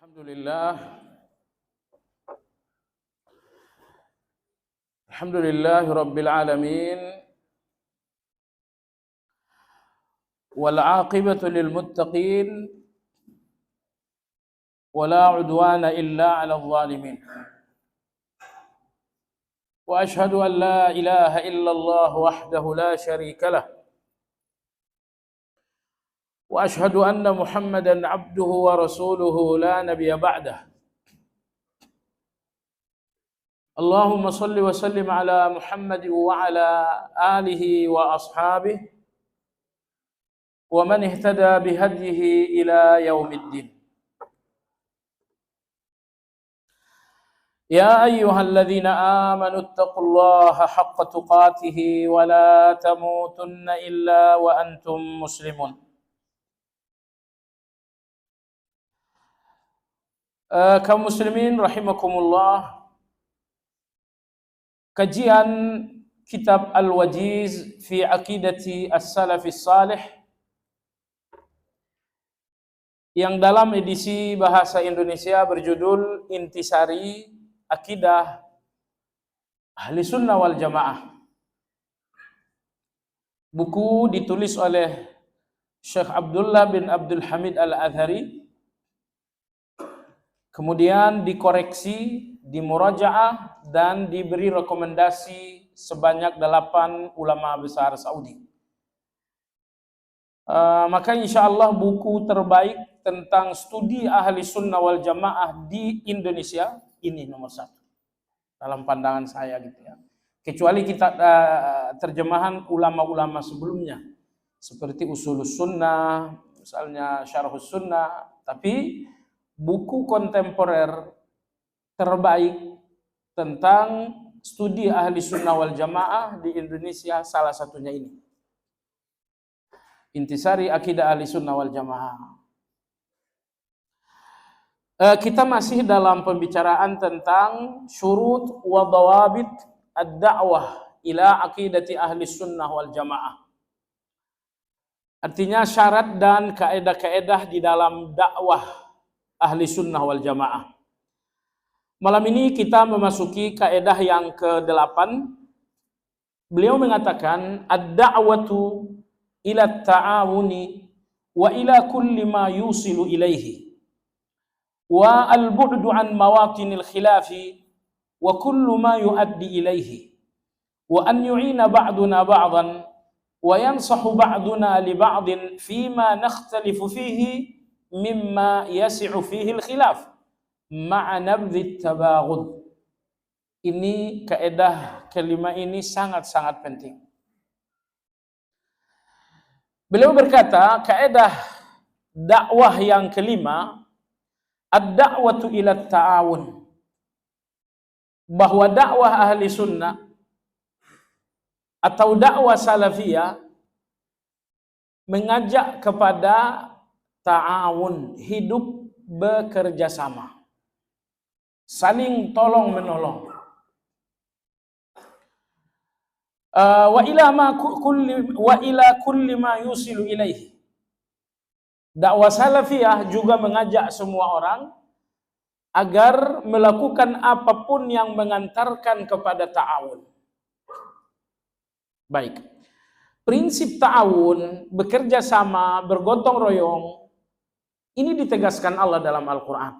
Alhamdulillah Rabbil Alamin, wal aqibatu lil muttaqin, wala udwana illa 'alal zalimin. Wa ashhadu an la ilaha illallah wahdahu la syarika lah. Wa ashhadu anna Muhammadan 'abduhu wa rasuluhu la nabiyya ba'dah. Allahumma salli wa sallim ala Muhammad wa ala alihi wa ashabihi wa man ihtada bihadyihi ila yaumiddin. Ya ayyuhalladzina amanu ittaqullaha haqqa tuqatih wa la tamutunna illa wa antum muslimun. Kaum muslimin rahimakumullah, kajian kitab Al-Wajiz fi Aqidati As-Salafis Salih yang dalam edisi bahasa Indonesia berjudul Intisari Akidah Ahli Sunnah wal Jamaah. Buku ditulis oleh Syekh Abdullah bin Abdul Hamid Al-Azhari, kemudian dikoreksi, dimurajaah, dan diberi rekomendasi sebanyak 8 ulama besar Saudi. Maka insya Allah buku terbaik tentang studi ahli sunnah wal jamaah di Indonesia ini nomor 1 dalam pandangan saya gitu ya. Kecuali kita terjemahan ulama-ulama sebelumnya seperti Usulus Sunnah, misalnya Syarhus Sunnah, tapi buku kontemporer terbaik tentang studi ahli sunnah wal jamaah di Indonesia salah satunya ini, Intisari Akidah Ahli Sunnah wal Jamaah. Kita masih dalam pembicaraan tentang syurut wa dawabit ad-da'wah ila aqidati ahli sunnah wal jamaah. Artinya syarat dan kaedah-kaedah di dalam dakwah ahli sunnah wal jamaah. Malam ini kita memasuki kaedah yang ke-8. Beliau mengatakan ad-da'watu ila ta'awuni wa ila kulli ma yusilu ilaihi wa al-bu'du an mawatinil khilafi wa kullu ma yuaddi ilaihi wa an yu'ina ba'duna ba'dan wa yansahu ba'duna li ba'din fima nakhtalifu fihi mimma yasi'u fihi al-khilaf ma'a nabdhi tabaghud. Ini kaedah kelima ini sangat-sangat penting. Beliau berkata, kaedah dakwah yang kelima, ad-da'watu ila ta'awun, bahwa dakwah ahli sunnah atau dakwah salafiyah mengajak kepada ta'awun, hidup bekerja sama, saling tolong menolong. Wa ila kulli ma yusilu ilaihi. Dakwah salafiyah juga mengajak semua orang agar melakukan apapun yang mengantarkan kepada ta'awun. Baik. Prinsip ta'awun, bekerja sama, bergotong royong, ini ditegaskan Allah dalam Al-Quran.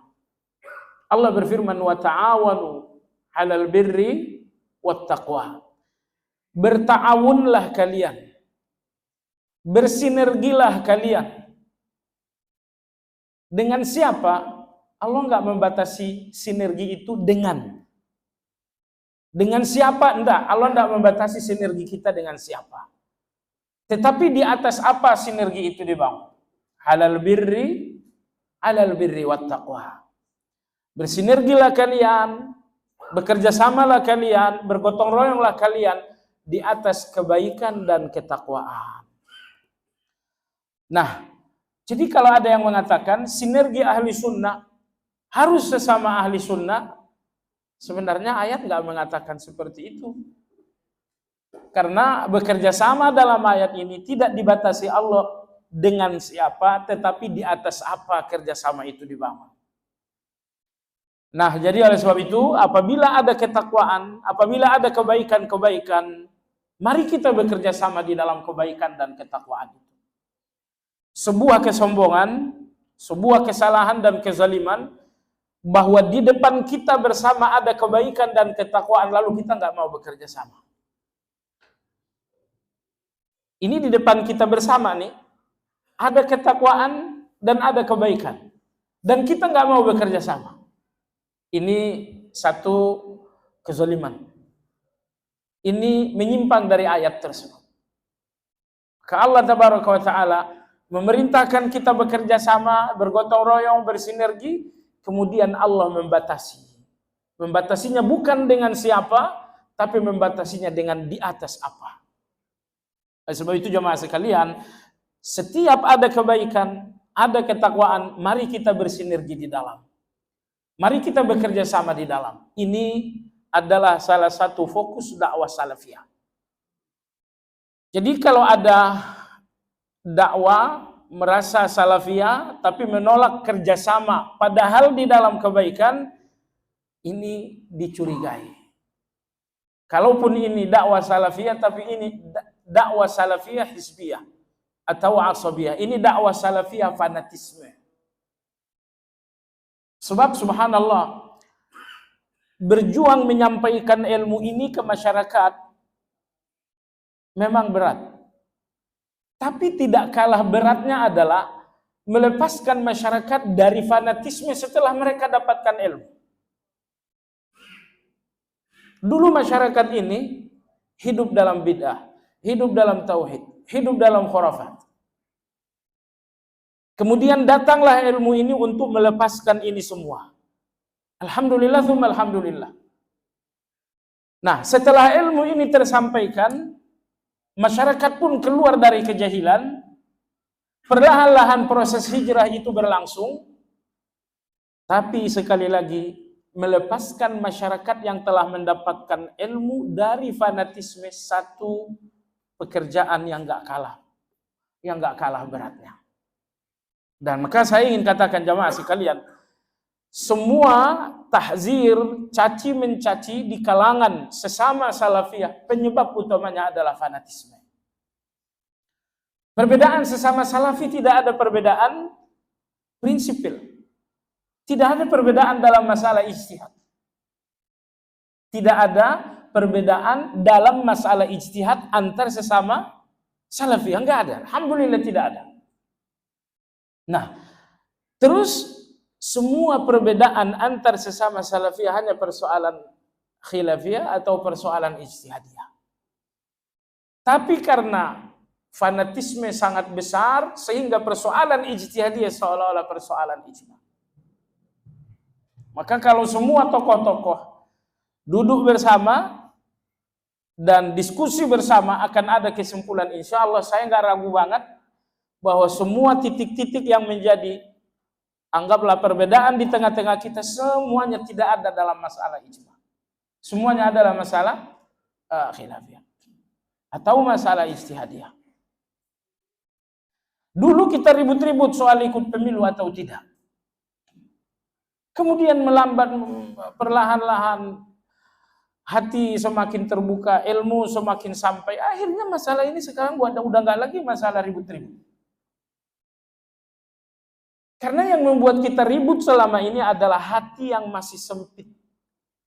Allah berfirman, wa ta'awanu 'alal birri wat taqwa. Berta'awunlah kalian, bersinergilah kalian. Dengan siapa? Allah enggak membatasi sinergi itu dengan siapa, enggak. Allah enggak membatasi sinergi kita dengan siapa. Tetapi di atas apa sinergi itu dibangun? Alal birri wat taqwa. Bersinergilah kalian, bekerjasamalah kalian, bergotong royonglah kalian di atas kebaikan dan ketakwaan. Nah, jadi kalau ada yang mengatakan sinergi ahli sunnah harus sesama ahli sunnah, sebenarnya ayat nggak mengatakan seperti itu. Karena bekerja sama dalam ayat ini tidak dibatasi Allah dengan siapa, tetapi di atas apa kerjasama itu dibangun. Nah, jadi oleh sebab itu, apabila ada ketakwaan, apabila ada kebaikan-kebaikan, mari kita bekerja sama di dalam kebaikan dan ketakwaan. Sebuah kesombongan, sebuah kesalahan dan kezaliman, bahwa di depan kita bersama ada kebaikan dan ketakwaan, lalu kita nggak mau bekerja sama. Ini di depan kita bersama nih, ada ketakwaan dan ada kebaikan, dan kita nggak mau bekerja sama. Ini satu kezaliman. Ini menyimpang dari ayat tersebut. Allah Tabaraka wa Ta'ala memerintahkan kita bekerja sama, bergotong royong, bersinergi, kemudian Allah membatasi. Membatasinya bukan dengan siapa, tapi membatasinya dengan di atas apa. Sebab itu jemaah sekalian, setiap ada kebaikan, ada ketakwaan, mari kita bersinergi di dalam. Mari kita bekerja sama di dalam. Ini adalah salah satu fokus dakwah salafiyah. Jadi kalau ada dakwah merasa salafiyah tapi menolak kerjasama, padahal di dalam kebaikan, ini dicurigai. Kalaupun ini dakwah salafiyah, tapi ini dakwah salafiyah hizbiyah atau asabiyah. Ini dakwah salafiyah fanatisme. Sebab subhanallah, berjuang menyampaikan ilmu ini ke masyarakat memang berat. Tapi tidak kalah beratnya adalah melepaskan masyarakat dari fanatisme setelah mereka dapatkan ilmu. Dulu masyarakat ini hidup dalam bid'ah, hidup dalam tauhid, hidup dalam khurafat. Kemudian datanglah ilmu ini untuk melepaskan ini semua. Alhamdulillah, thumma alhamdulillah. Nah, setelah ilmu ini tersampaikan, masyarakat pun keluar dari kejahilan. Perlahan-lahan proses hijrah itu berlangsung. Tapi sekali lagi, melepaskan masyarakat yang telah mendapatkan ilmu dari fanatisme, satu pekerjaan yang gak kalah beratnya. Dan maka saya ingin katakan jamaah sekalian, semua tahzir, caci mencaci di kalangan sesama salafiyah, penyebab utamanya adalah fanatisme. Perbedaan sesama salafi tidak ada perbedaan prinsipil. Tidak ada perbedaan dalam masalah ijtihad. Tidak ada perbedaan dalam masalah ijtihad antar sesama salafiyah, enggak ada. Alhamdulillah tidak ada. Nah, terus semua perbedaan antar sesama salafiyah hanya persoalan khilafiyah atau persoalan ijtihadiyah. Tapi karena fanatisme sangat besar sehingga persoalan ijtihadiyah seolah-olah persoalan ijma. Maka kalau semua tokoh-tokoh duduk bersama dan diskusi bersama, akan ada kesimpulan. Insya Allah saya nggak ragu banget bahwa semua titik-titik yang menjadi, anggaplah perbedaan di tengah-tengah kita, semuanya tidak ada dalam masalah ijma. Semuanya adalah masalah khilafiyah atau masalah ijtihadiyah. Dulu kita ribut-ribut soal ikut pemilu atau tidak. Kemudian melambat, perlahan-lahan hati semakin terbuka, ilmu semakin sampai. Akhirnya masalah ini sekarang udah nggak lagi masalah ribut-ribut. Karena yang membuat kita ribut selama ini adalah hati yang masih sempit.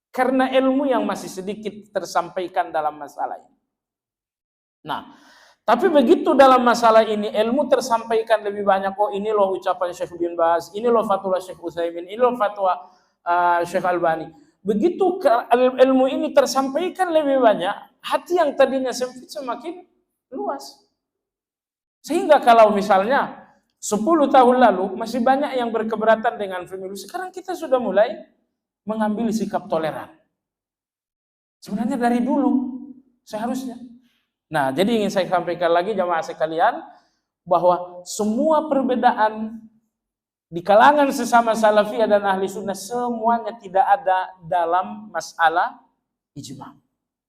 Karena ilmu yang masih sedikit tersampaikan dalam masalah ini. Nah, tapi begitu dalam masalah ini ilmu tersampaikan lebih banyak. Oh, ini loh ucapan Syekh bin Baz, ini loh fatwa Syekh Utsaimin, ini loh fatwa Syekh Albani. Begitu ilmu ini tersampaikan lebih banyak, hati yang tadinya sempit semakin luas. Sehingga kalau misalnya 10 tahun lalu masih banyak yang berkeberatan dengan pemilu, sekarang kita sudah mulai mengambil sikap toleran. Sebenarnya dari dulu seharusnya. Nah, jadi ingin saya sampaikan lagi jamaah sekalian, bahwa semua perbedaan di kalangan sesama salafiyah dan ahli sunnah semuanya tidak ada dalam masalah ijma.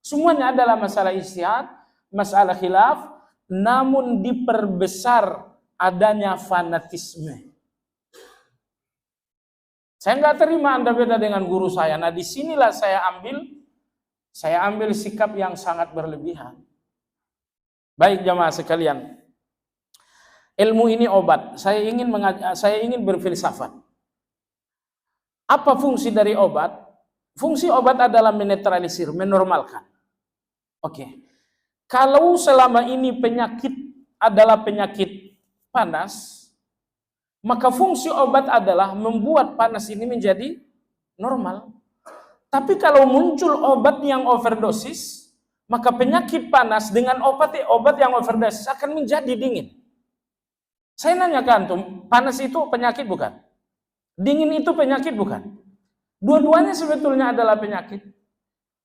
Semuanya adalah masalah ijtihad, masalah khilaf, namun diperbesar adanya fanatisme. Saya nggak terima Anda beda dengan guru saya. Nah, disinilah saya ambil sikap yang sangat berlebihan. Baik jamaah sekalian, ilmu ini obat. Saya ingin berfilsafat. Apa fungsi dari obat? Fungsi obat adalah menetralisir, menormalkan. Oke. Kalau selama ini penyakit adalah penyakit panas, maka fungsi obat adalah membuat panas ini menjadi normal. Tapi kalau muncul obat yang overdosis, maka penyakit panas dengan obat yang overdosis akan menjadi dingin. Saya nanya ke antum, panas itu penyakit bukan? Dingin itu penyakit bukan? Dua-duanya sebetulnya adalah penyakit.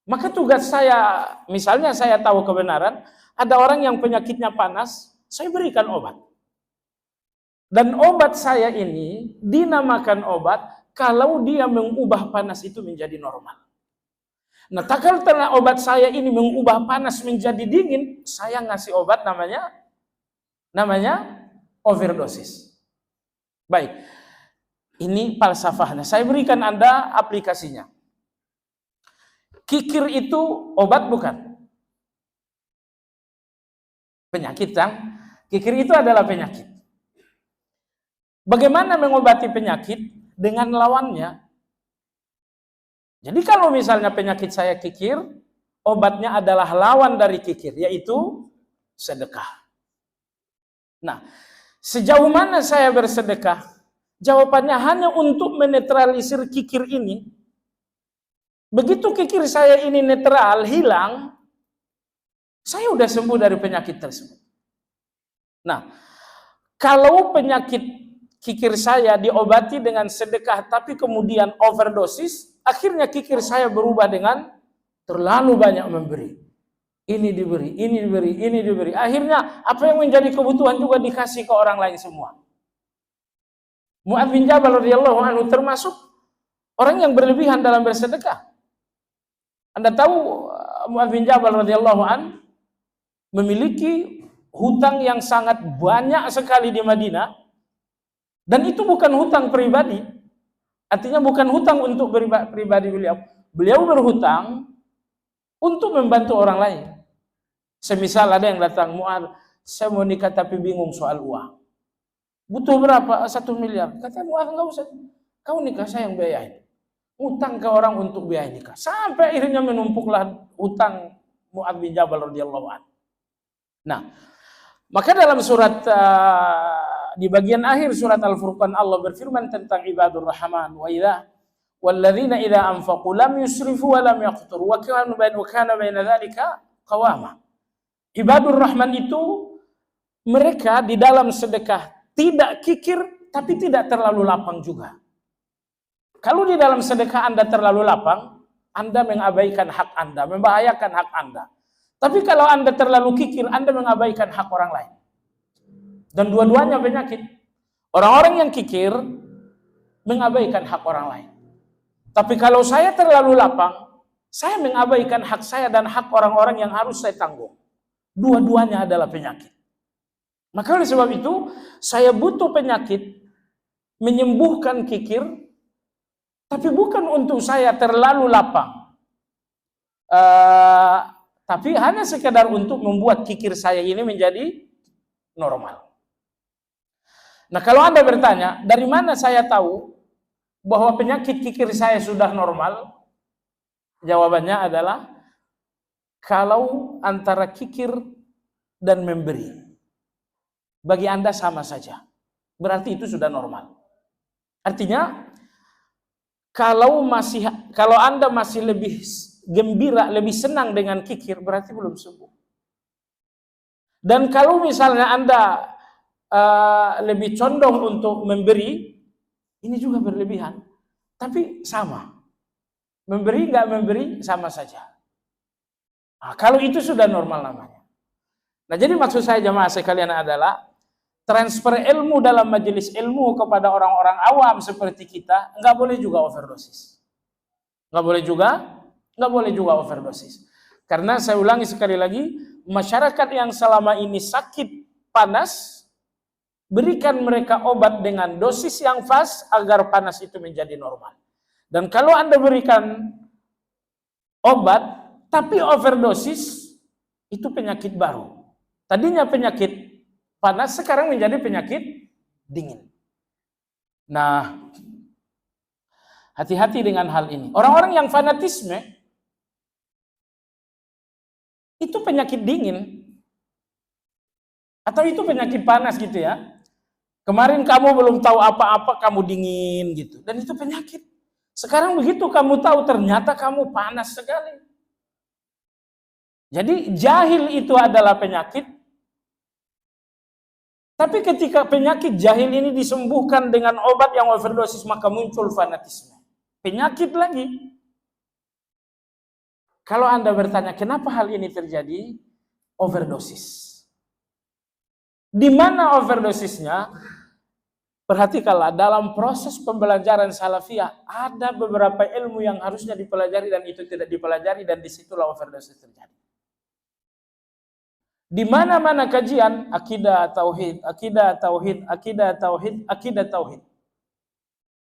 Maka tugas saya, misalnya saya tahu kebenaran, ada orang yang penyakitnya panas, saya berikan obat. Dan obat saya ini dinamakan obat kalau dia mengubah panas itu menjadi normal. Nah, kalau obat saya ini mengubah panas menjadi dingin, saya ngasih obat namanya overdosis. Baik, ini falsafahnya. Saya berikan Anda aplikasinya. Kikir itu obat bukan? Penyakit kan? Kikir itu adalah penyakit. Bagaimana mengobati penyakit? Dengan lawannya. Jadi kalau misalnya penyakit saya kikir, obatnya adalah lawan dari kikir, yaitu sedekah. Nah, sejauh mana saya bersedekah? Jawabannya hanya untuk menetralisir kikir ini. Begitu kikir saya ini netral, hilang, saya udah sembuh dari penyakit tersebut. Nah, kalau penyakit kikir saya diobati dengan sedekah, tapi kemudian overdosis, akhirnya kikir saya berubah dengan terlalu banyak memberi. Ini diberi, ini diberi, ini diberi. Akhirnya apa yang menjadi kebutuhan juga dikasih ke orang lain semua. Mu'adz bin Jabal radhiyallahu anhu termasuk orang yang berlebihan dalam bersedekah. Anda tahu Mu'adz bin Jabal radhiyallahu anhu memiliki hutang yang sangat banyak sekali di Madinah, dan itu bukan hutang pribadi. Artinya bukan hutang untuk pribadi beliau. Beliau berhutang untuk membantu orang lain. Semisal ada yang datang, Mu'adz, saya mau nikah tapi bingung soal uang. Butuh berapa? 1 miliar. Kata Mu'adz, enggak usah. Kau nikah, saya yang biayain. Utang ke orang untuk biaya nikah. Sampai akhirnya menumpuklah hutang Mu'adz bin Jabal radhiyallahu anhu. Nah, maka dalam surat di bagian akhir surat Al-Furqan Allah berfirman tentang ibadur rahman, walladzina idza anfaqu lam yusrifu wa lam yaqturu wa kana baina dzalika qawama. Ibadur rahman itu mereka di dalam sedekah tidak kikir tapi tidak terlalu lapang juga. Kalau di dalam sedekah Anda terlalu lapang, Anda mengabaikan hak Anda, membahayakan hak Anda. Tapi kalau Anda terlalu kikir, Anda mengabaikan hak orang lain. Dan dua-duanya penyakit. Orang-orang yang kikir mengabaikan hak orang lain. Tapi kalau saya terlalu lapang, saya mengabaikan hak saya dan hak orang-orang yang harus saya tanggung. Dua-duanya adalah penyakit. Maka oleh sebab itu, saya butuh penyakit menyembuhkan kikir, tapi bukan untuk saya terlalu lapang. Tapi hanya sekedar untuk membuat kikir saya ini menjadi normal. Nah, kalau Anda bertanya, dari mana saya tahu bahwa penyakit kikir saya sudah normal? Jawabannya adalah, kalau antara kikir dan memberi, bagi Anda sama saja, berarti itu sudah normal. Artinya, kalau Anda masih lebih gembira, lebih senang dengan kikir, berarti belum sembuh. Dan kalau misalnya Anda lebih condong untuk memberi, ini juga berlebihan. Tapi sama. Memberi nggak memberi sama saja. Nah, kalau itu sudah normal namanya. Nah, jadi maksud saya jamaah sekalian adalah transfer ilmu dalam majelis ilmu kepada orang-orang awam seperti kita nggak boleh juga overdosis. Nggak boleh juga overdosis. Karena saya ulangi sekali lagi, masyarakat yang selama ini sakit panas berikan mereka obat dengan dosis yang pas agar panas itu menjadi normal. Dan kalau Anda berikan obat tapi overdosis, itu penyakit baru. Tadinya penyakit panas, sekarang menjadi penyakit dingin. Nah, hati-hati dengan hal ini. Orang-orang yang fanatisme, itu penyakit dingin. Atau itu penyakit panas gitu ya. Kemarin kamu belum tahu apa-apa, kamu dingin gitu. Dan itu penyakit. Sekarang begitu kamu tahu, ternyata kamu panas sekali. Jadi jahil itu adalah penyakit. Tapi ketika penyakit jahil ini disembuhkan dengan obat yang overdosis, maka muncul fanatisme. Penyakit lagi. Kalau Anda bertanya, kenapa hal ini terjadi? Overdosis. Di mana overdosisnya? Perhatikanlah, dalam proses pembelajaran salafiyah, ada beberapa ilmu yang harusnya dipelajari dan itu tidak dipelajari, dan disitulah overdosis terjadi. Di mana-mana kajian akidah tauhid, akidah tauhid, akidah tauhid, akidah tauhid.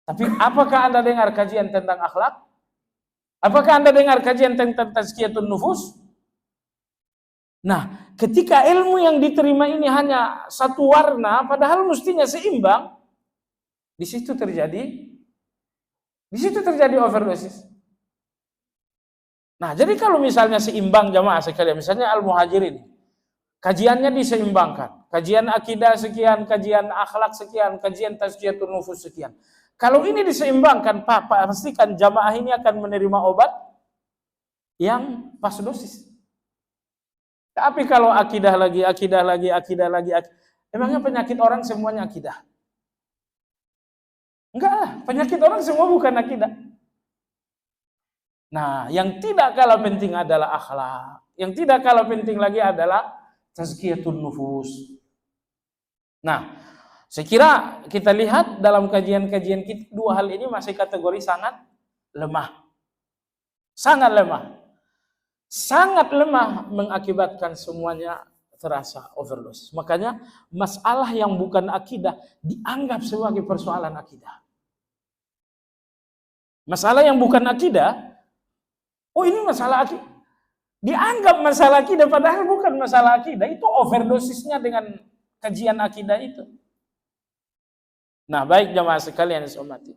Tapi apakah Anda dengar kajian tentang akhlak? Apakah Anda dengar kajian tentang tazkiyatun nufus? Nah, ketika ilmu yang diterima ini hanya satu warna, padahal mestinya seimbang, di situ terjadi overdosis. Nah, jadi kalau misalnya seimbang jamaah sekalian, misalnya Al-Muhajirin, kajiannya diseimbangkan. Kajian akidah sekian, kajian akhlak sekian, kajian tazkiyatun nufus sekian. Kalau ini diseimbangkan, pastikan jamaah ini akan menerima obat yang pas dosis. Tapi kalau akidah lagi, emangnya penyakit orang semuanya akidah? Enggak lah, penyakit orang semua bukan akidah. Nah, yang tidak kalah penting adalah akhlak. Yang tidak kalah penting lagi adalah tazkiyatun nufus. Nah, saya kira kita lihat dalam kajian-kajian kita, dua hal ini masih kategori sangat lemah. Sangat lemah. Sangat lemah, mengakibatkan semuanya terasa overdosis. Makanya masalah yang bukan akidah dianggap sebagai persoalan akidah. Masalah yang bukan akidah, oh ini masalah akidah. Dianggap masalah akidah, padahal bukan masalah akidah. Itu overdosisnya dengan kajian akidah itu. Nah, baik jamaah sekalian yang saya hormati.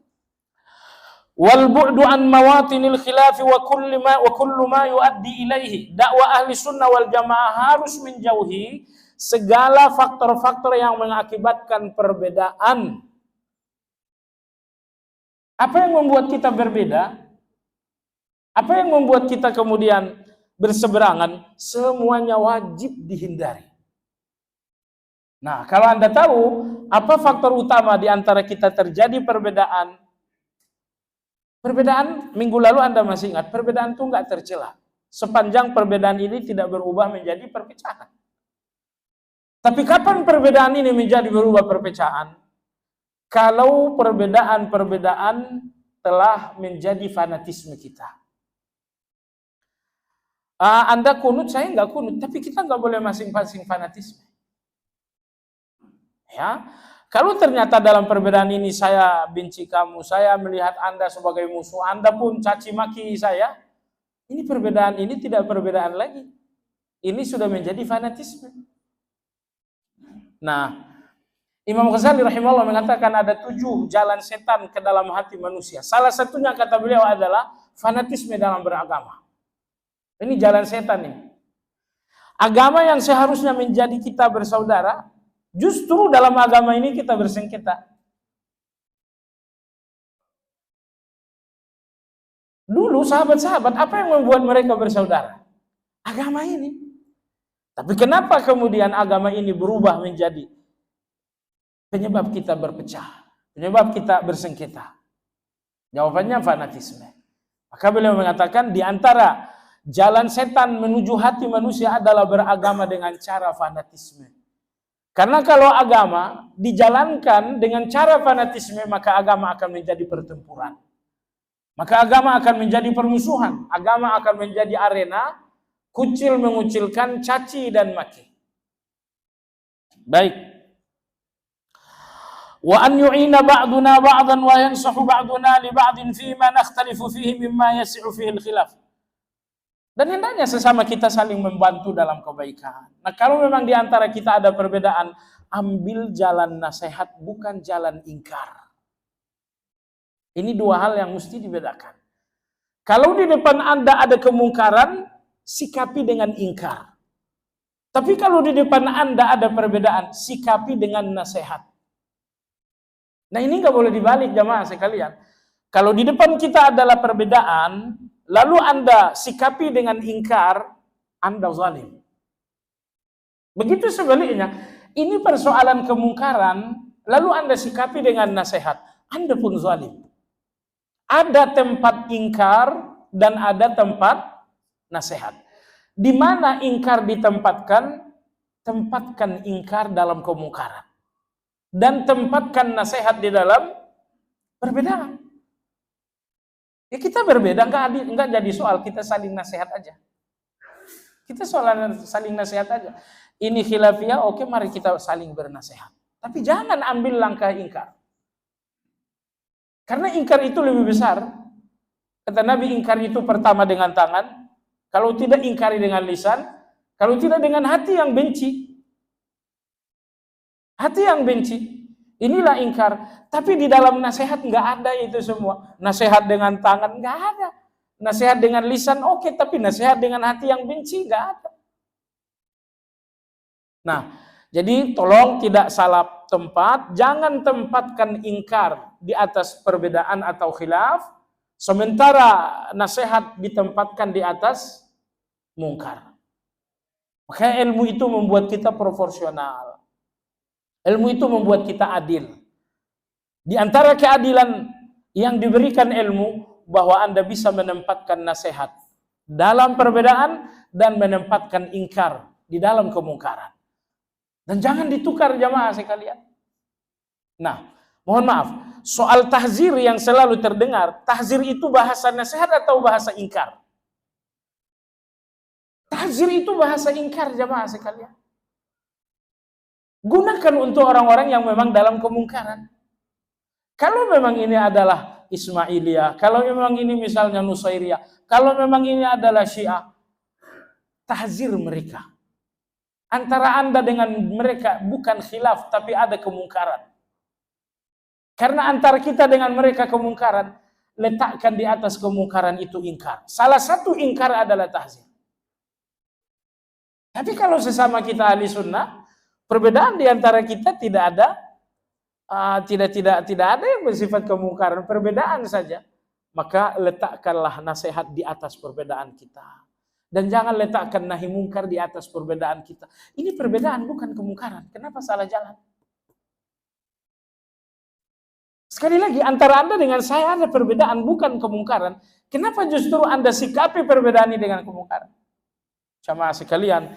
Wal bu'du an mawatinil khilafi wa kullu ma yuaddi ilaihi. Dakwah ahli sunnah wal jamaah harus menjauhi segala faktor-faktor yang mengakibatkan perbedaan. Apa yang membuat kita berbeda? Apa yang membuat kita kemudian berseberangan? Semuanya wajib dihindari. Nah, kalau Anda tahu apa faktor utama di antara kita terjadi perbedaan? Perbedaan minggu lalu Anda masih ingat, perbedaan itu enggak tercela. Sepanjang perbedaan ini tidak berubah menjadi perpecahan. Tapi kapan perbedaan ini menjadi berubah perpecahan? Kalau perbedaan-perbedaan telah menjadi fanatisme kita. Anda kunut, saya enggak kunut, tapi kita enggak boleh masing-masing fanatisme. Ya, kalau ternyata dalam perbedaan ini saya benci kamu, saya melihat Anda sebagai musuh, Anda pun caci maki saya, ini perbedaan ini tidak perbedaan lagi. Ini sudah menjadi fanatisme. Nah, Imam Ghazali rahimahullah mengatakan ada 7 jalan setan ke dalam hati manusia. Salah satunya kata beliau adalah fanatisme dalam beragama. Ini jalan setan ini. Agama yang seharusnya menjadi kita bersaudara, justru dalam agama ini kita bersengketa. Dulu sahabat-sahabat, apa yang membuat mereka bersaudara? Agama ini. Tapi kenapa kemudian agama ini berubah menjadi penyebab kita berpecah, penyebab kita bersengketa? Jawabannya fanatisme. Maka beliau mengatakan di antara jalan setan menuju hati manusia adalah beragama dengan cara fanatisme. Karena kalau agama dijalankan dengan cara fanatisme, maka agama akan menjadi pertempuran. Maka agama akan menjadi permusuhan. Agama akan menjadi arena kucil mengucilkan, caci dan maki. Baik. Wa an yu'ina ba'duna ba'dan wa yansahu ba'duna li ba'din fima nakhtalifu fihi mimma yasi'u fihi al-khilaf. Dan hendaknya sesama kita saling membantu dalam kebaikan. Nah, kalau memang di antara kita ada perbedaan, ambil jalan nasihat, bukan jalan ingkar. Ini dua hal yang mesti dibedakan. Kalau di depan Anda ada kemungkaran, sikapi dengan ingkar. Tapi kalau di depan Anda ada perbedaan, sikapi dengan nasihat. Nah, ini nggak boleh dibalik, jamaah sekalian. Kalau di depan kita adalah perbedaan, lalu Anda sikapi dengan ingkar, Anda zalim. Begitu sebaliknya, ini persoalan kemungkaran, lalu Anda sikapi dengan nasihat, Anda pun zalim. Ada tempat ingkar dan ada tempat nasihat. Di mana ingkar ditempatkan, tempatkan ingkar dalam kemungkaran. Dan tempatkan nasihat di dalam perbedaan. Ya kita berbeda, enggak jadi soal, kita saling nasihat aja. Kita saling nasihat aja. Ini khilafiyah, oke, mari kita saling bernasihat. Tapi jangan ambil langkah ingkar. Karena ingkar itu lebih besar. Kata Nabi, ingkar itu pertama dengan tangan, kalau tidak ingkari dengan lisan, kalau tidak dengan hati yang benci. Hati yang benci, inilah ingkar. Tapi di dalam nasihat nggak ada itu semua. Nasihat dengan tangan nggak ada. Nasihat dengan lisan oke, tapi nasihat dengan hati yang benci nggak ada. Nah, jadi tolong tidak salah tempat. Jangan tempatkan ingkar di atas perbedaan atau khilaf, sementara nasihat ditempatkan di atas mungkar. Maka ilmu itu membuat kita proporsional. Ilmu itu membuat kita adil. Di antara keadilan yang diberikan ilmu, bahwa Anda bisa menempatkan nasihat dalam perbedaan dan menempatkan ingkar di dalam kemungkaran. Dan jangan ditukar, jamaah sekalian. Nah, mohon maaf, soal tahzir yang selalu terdengar, tahzir itu bahasa nasihat atau bahasa ingkar? Tahzir itu bahasa ingkar, jamaah sekalian. Gunakan untuk orang-orang yang memang dalam kemungkaran. Kalau memang ini adalah Ismailiyah, kalau memang ini misalnya Nusairiyah, kalau memang ini adalah Syiah, tahzir mereka. Antara Anda dengan mereka bukan khilaf, tapi ada kemungkaran. Karena antara kita dengan mereka kemungkaran, letakkan di atas kemungkaran itu ingkar. Salah satu ingkar adalah tahzir. Tapi kalau sesama kita ahli sunnah, perbedaan di antara kita tidak ada tidak ada yang bersifat kemungkaran, perbedaan saja. Maka letakkanlah nasihat di atas perbedaan kita. Dan jangan letakkan nahi mungkar di atas perbedaan kita. Ini perbedaan bukan kemungkaran. Kenapa salah jalan? Sekali lagi, antara Anda dengan saya ada perbedaan bukan kemungkaran. Kenapa justru Anda sikapi perbedaan ini dengan kemungkaran? Jamaah sekalian,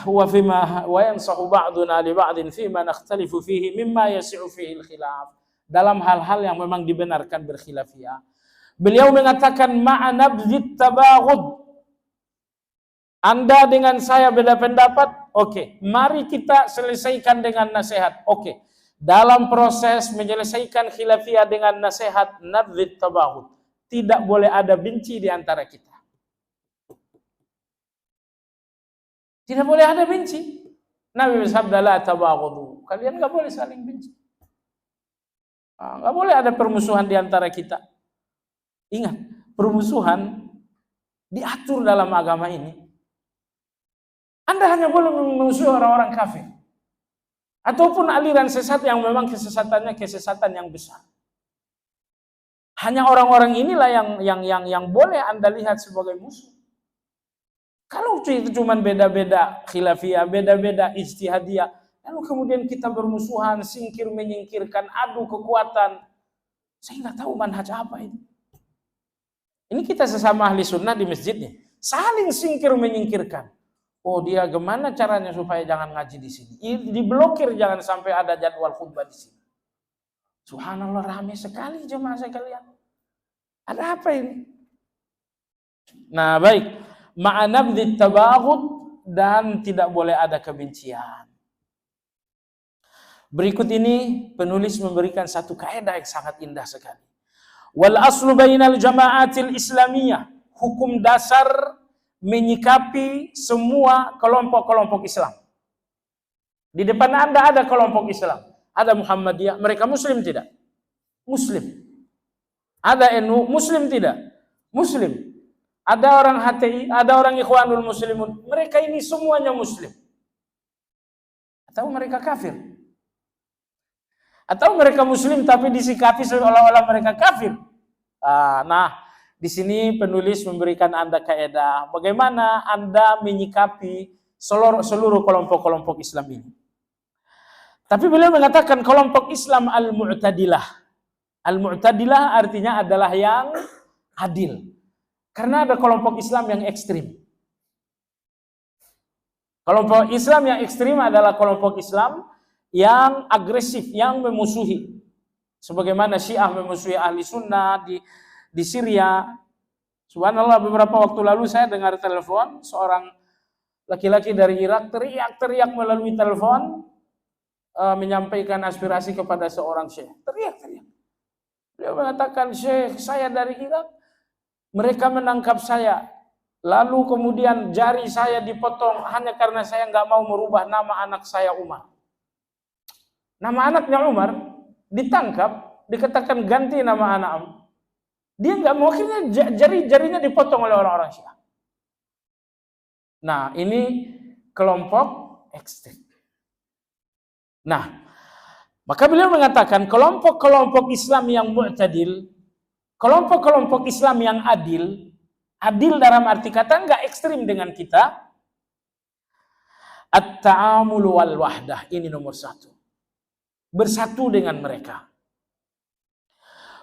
wa yansahu ba'duna li ba'din fima nakhtalifu fihi mimma yasi'u fihi al-khilaf. Dalam hal-hal yang memang dibenarkan berkhilafiyah. Beliau mengatakan ma'anabdzit tabaghud. Anda dengan saya beda pendapat, oke. Mari kita selesaikan dengan nasihat, oke. Dalam proses menyelesaikan khilafiyah dengan nasihat, nabdzit tabaghud. Tidak boleh ada benci di antara kita. Tidak boleh ada benci. Nabi bersabda la tabaghadu. Kalian enggak boleh saling benci. Enggak boleh ada permusuhan di antara kita. Ingat, permusuhan diatur dalam agama ini. Anda hanya boleh memusuhi orang-orang kafir. Ataupun aliran sesat yang memang kesesatannya kesesatan yang besar. Hanya orang-orang inilah yang boleh Anda lihat sebagai musuh. Kalau itu cuma beda-beda khilafiyah, beda-beda ijtihadiyah, lalu kemudian kita bermusuhan, singkir menyingkirkan, adu kekuatan, saya nggak tahu manhaj apa ini. Ini kita sesama ahli sunnah di masjid nih, saling singkir menyingkirkan. Oh, dia gimana caranya supaya jangan ngaji di sini? Diblokir, jangan sampai ada jadwal khutbah di sini. Subhanallah, ramai sekali jemaah sekalian. Ada apa ini? Nah, baik. Ma'anabdzit tabaghud, dan tidak boleh ada kebencian. Berikut ini penulis memberikan satu kaidah yang sangat indah sekali. Wal aslu bainal jama'atil islamiyah, hukum dasar menyikapi semua kelompok-kelompok Islam. Di depan Anda ada kelompok Islam, ada Muhammadiyah, mereka muslim tidak? Muslim. Ada NU, muslim tidak? Muslim. Ada orang HTI, ada orang Ikhwanul Muslimun, mereka ini semuanya muslim. Atau mereka kafir? Atau mereka muslim tapi disikapi seolah-olah mereka kafir? Nah, di sini penulis memberikan Anda kaidah bagaimana Anda menyikapi seluruh kelompok-kelompok Islam ini. Tapi beliau mengatakan kelompok Islam al-Mu'tadilah. Al-Mu'tadilah artinya adalah yang adil. Karena ada kelompok Islam yang ekstrim. Kelompok Islam yang ekstrim adalah kelompok Islam yang agresif, yang memusuhi. Sebagaimana Syiah memusuhi ahli sunnah di Syria. Subhanallah, beberapa waktu lalu saya dengar telepon seorang laki-laki dari Irak teriak-teriak melalui telepon, menyampaikan aspirasi kepada seorang syekh. Teriak-teriak. Dia mengatakan, "Syekh, saya dari Irak. Mereka menangkap saya. Lalu kemudian jari saya dipotong hanya karena saya nggak mau merubah nama anak saya Umar. Nama anaknya Umar ditangkap, dikatakan ganti nama anak. Dia nggak mau, akhirnya jari-jarinya dipotong oleh orang-orang Syiah." Nah, ini kelompok ekstrem. Nah, maka beliau mengatakan kelompok-kelompok Islam yang mu'tadil, kelompok-kelompok Islam yang adil dalam arti kata nggak ekstrim dengan kita, at-ta'amul wal wahdah, ini nomor satu. Bersatu dengan mereka.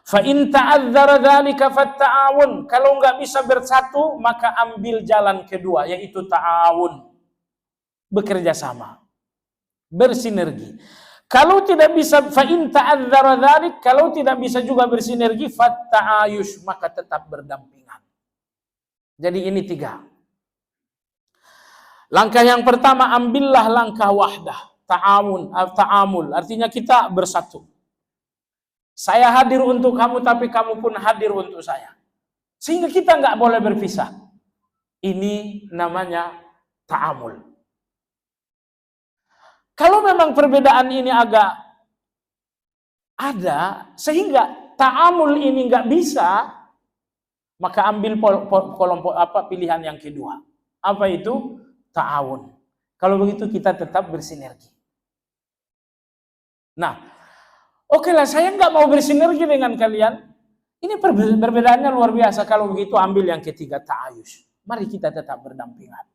Fa in ta'adzara dzalika fatta'awun, kalau nggak bisa bersatu maka ambil jalan kedua, yaitu ta'awun, bekerja sama, bersinergi. Kalau tidak bisa, fa in ta'adzara dzalik, kalau tidak bisa juga bersinergi, fatta'ayush, maka tetap berdampingan. Jadi ini 3. Langkah yang pertama, ambillah langkah wahdah, ta'amul, artinya kita bersatu. Saya hadir untuk kamu, tapi kamu pun hadir untuk saya. Sehingga kita nggak boleh berpisah. Ini namanya ta'amul. Kalau memang perbedaan ini agak ada, sehingga ta'amul ini nggak bisa, maka ambil kelompok pilihan yang kedua. Apa itu? Ta'awun. Kalau begitu kita tetap bersinergi. Nah, oke lah, saya nggak mau bersinergi dengan kalian. Ini perbedaannya luar biasa. Kalau begitu ambil yang ketiga, ta'ayush. Mari kita tetap berdampingan.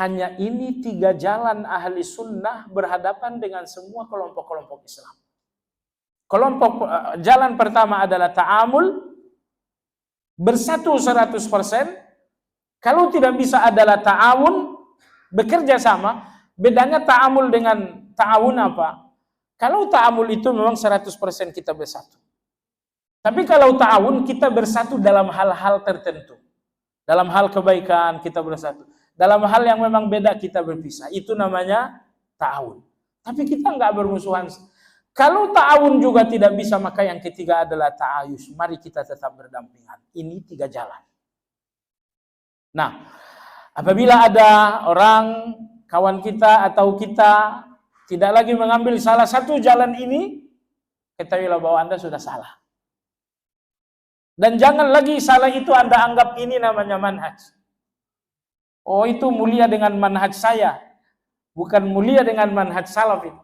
Hanya ini 3 jalan ahli sunnah berhadapan dengan semua kelompok-kelompok Islam. Jalan pertama adalah ta'amul, bersatu 100%. Kalau tidak bisa adalah ta'awun, bekerja sama. Bedanya ta'amul dengan ta'awun apa? Kalau ta'amul itu memang 100% kita bersatu. Tapi kalau ta'awun, kita bersatu dalam hal-hal tertentu. Dalam hal kebaikan kita bersatu. Dalam hal yang memang beda kita berpisah. Itu namanya ta'awun. Tapi kita nggak bermusuhan. Kalau ta'awun juga tidak bisa, maka yang ketiga adalah ta'ayush. Mari kita tetap berdampingan. Ini 3 jalan. Nah, apabila ada orang, kawan kita atau kita tidak lagi mengambil salah satu jalan ini, ketahuilah bahwa Anda sudah salah. Dan jangan lagi salah itu Anda anggap ini namanya manhaj. Oh, itu mulia dengan manhaj saya, bukan mulia dengan manhaj salaf itu.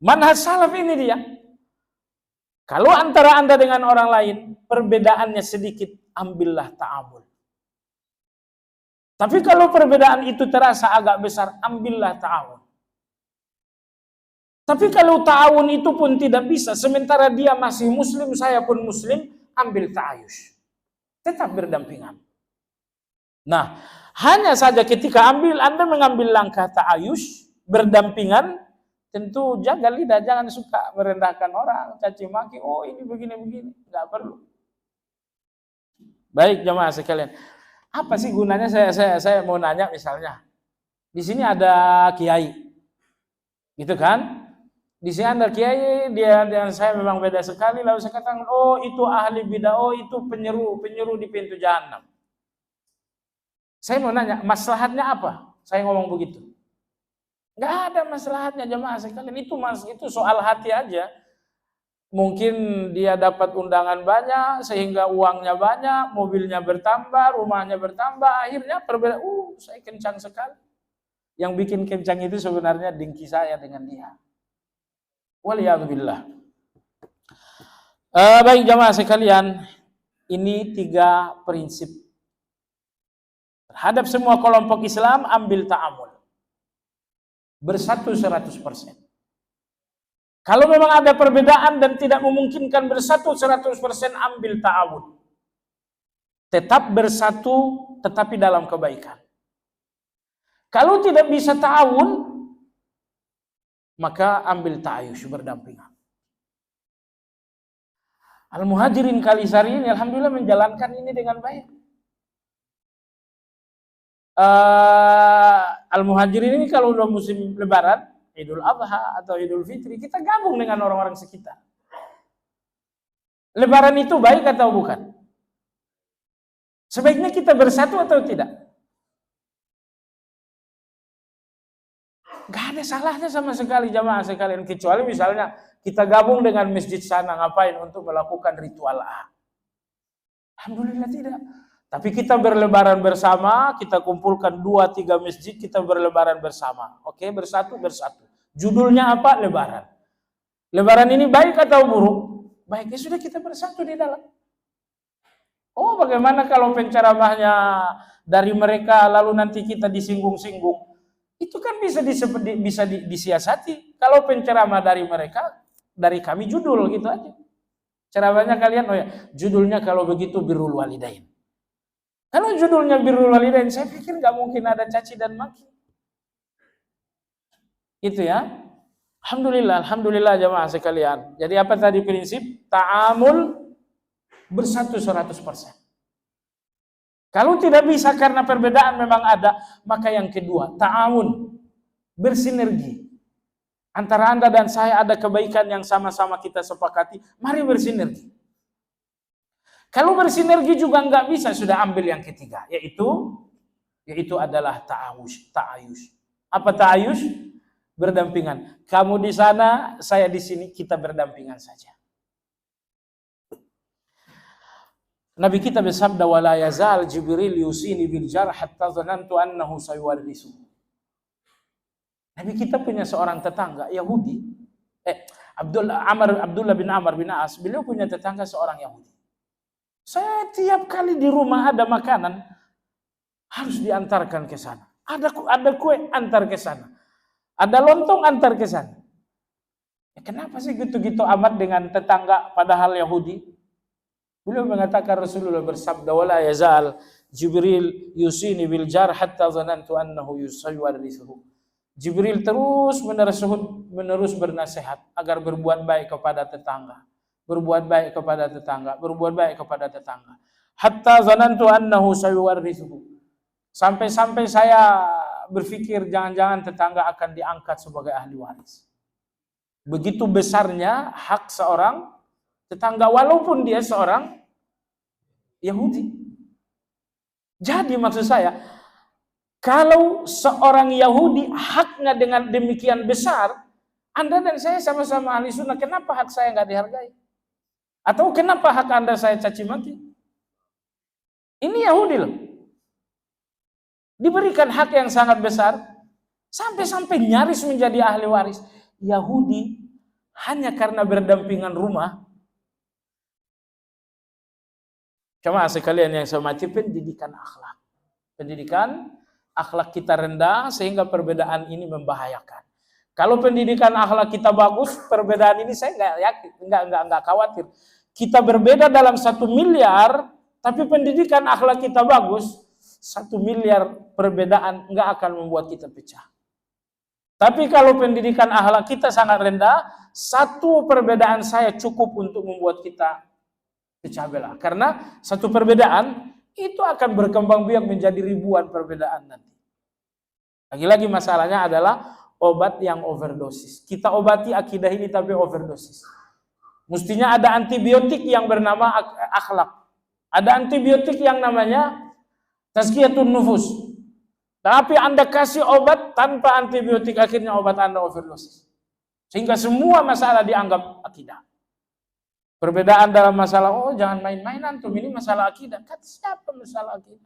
Manhaj salaf ini dia. Kalau antara Anda dengan orang lain, perbedaannya sedikit, ambillah ta'amul. Tapi kalau perbedaan itu terasa agak besar, ambillah ta'awun. Tapi kalau ta'awun itu pun tidak bisa, sementara dia masih muslim, saya pun muslim, ambil ta'ayush. Tetap berdampingan. Nah, hanya saja ketika Anda mengambil langkah ta'ayush, berdampingan, tentu jaga lidah, jangan suka merendahkan orang, caci maki, oh ini begini-begini, nggak perlu. Baik jamaah sekalian, apa sih gunanya saya mau nanya misalnya, di sini ada kiai, Gitu kan? Di sini Anda kiai, dia dan saya memang beda sekali. Lalu saya katakan, oh itu ahli bidah, oh itu penyeru di pintu jahanam. Saya mau nanya, maslahatnya apa? Saya ngomong begitu. Nggak ada maslahatnya jemaah sekalian. Itu soal hati aja. Mungkin dia dapat undangan banyak, sehingga uangnya banyak, mobilnya bertambah, rumahnya bertambah, akhirnya perbedaan. Saya kencang sekali. Yang bikin kencang itu sebenarnya dengki saya dengan dia. Waliyadzubillah. Baik jamaah sekalian, ini 3 prinsip. Terhadap semua kelompok Islam, ambil ta'amul. Bersatu 100%. Kalau memang ada perbedaan dan tidak memungkinkan bersatu 100%, ambil ta'awun. Tetap bersatu, tetapi dalam kebaikan. Kalau tidak bisa ta'awun, maka ambil ta'ayush, berdampingan. Al-Muhajirin Kalisari ini alhamdulillah menjalankan ini dengan baik. Al-Muhajirin ini kalau udah musim lebaran, Idul Adha atau Idul Fitri, kita gabung dengan orang-orang sekitar. Lebaran itu baik atau bukan? Sebaiknya kita bersatu atau tidak? Gak ada salahnya sama sekali jamaah sekalian, kecuali misalnya kita gabung dengan masjid sana, ngapain? Untuk melakukan ritual A. Alhamdulillah tidak. Tapi kita berlebaran bersama, kita kumpulkan 2-3 masjid, kita berlebaran bersama. Oke, bersatu. Judulnya apa? Lebaran. Lebaran ini baik atau buruk? Baik, ya sudah, kita bersatu di dalam. Oh, bagaimana kalau penceramahnya dari mereka lalu nanti kita disinggung-singgung? Itu kan bisa disiasati. Kalau penceramah dari mereka, dari kami judul gitu aja. Ceramahnya kalian, oh ya, judulnya kalau begitu birrul walidain. Kalau judulnya birrul walidain, saya pikir nggak mungkin ada caci dan maki. Itu ya. Alhamdulillah jamaah sekalian. Jadi apa tadi prinsip? Ta'amul, bersatu 100%. Kalau tidak bisa karena perbedaan memang ada, maka yang kedua, ta'awun, bersinergi. Antara Anda dan saya ada kebaikan yang sama-sama kita sepakati, mari bersinergi. Kalau bersinergi juga nggak bisa, sudah ambil yang ketiga, yaitu adalah ta'ayush. Apa ta'ayush? Berdampingan. Kamu di sana, saya di sini, kita berdampingan saja. Nabi kita bersabda, wala yazal Jibril yusini bil jarh hatta zanantu annahu sayuwarrisu. Nabi kita punya seorang tetangga Yahudi, Abdullah bin Amr bin As, beliau punya tetangga seorang Yahudi. Saya tiap kali di rumah ada makanan harus diantarkan ke sana. Ada kue, antar ke sana. Ada lontong, antar ke sana. Ya, kenapa sih gitu-gitu amat dengan tetangga padahal Yahudi? Beliau mengatakan, Rasulullah bersabda, wala yazal Jibril yusini bil jar hatta zanantu annahu yusayuwarrisuhu. Jibril terus menerus bernasihat agar berbuat baik kepada tetangga. Berbuat baik kepada tetangga, berbuat baik kepada tetangga. Hatta zanantu annahu sayuwarrisuhu. Sampai-sampai saya berpikir jangan-jangan tetangga akan diangkat sebagai ahli waris. Begitu besarnya hak seorang tetangga walaupun dia seorang Yahudi. Jadi maksud saya, kalau seorang Yahudi haknya dengan demikian besar, Anda dan saya sama-sama ahli sunnah, kenapa hak saya nggak dihargai? Atau kenapa hak Anda saya caci maki? Ini Yahudi loh. Diberikan hak yang sangat besar, sampai-sampai nyaris menjadi ahli waris. Yahudi hanya karena berdampingan rumah. Cuma sekalian yang saya hormati, pendidikan akhlak. Pendidikan akhlak kita rendah sehingga perbedaan ini membahayakan. Kalau pendidikan akhlak kita bagus, perbedaan ini saya nggak yakin, nggak khawatir. Kita berbeda dalam 1 miliar, tapi pendidikan akhlak kita bagus, 1 miliar perbedaan nggak akan membuat kita pecah. Tapi kalau pendidikan akhlak kita sangat rendah, 1 perbedaan saya cukup untuk membuat kita pecah belah. Karena 1 perbedaan itu akan berkembang biak menjadi ribuan perbedaan nanti. Lagi-lagi masalahnya adalah obat yang overdosis. Kita obati akidah ini tapi overdosis. Mestinya ada antibiotik yang bernama akhlak. Ada antibiotik yang namanya tazkiyatun nufus. Tapi Anda kasih obat tanpa antibiotik, akhirnya obat Anda overdosis. Sehingga semua masalah dianggap akidah. Perbedaan dalam masalah, oh jangan main-main antum, ini masalah akidah. Kata siapa masalah akidah?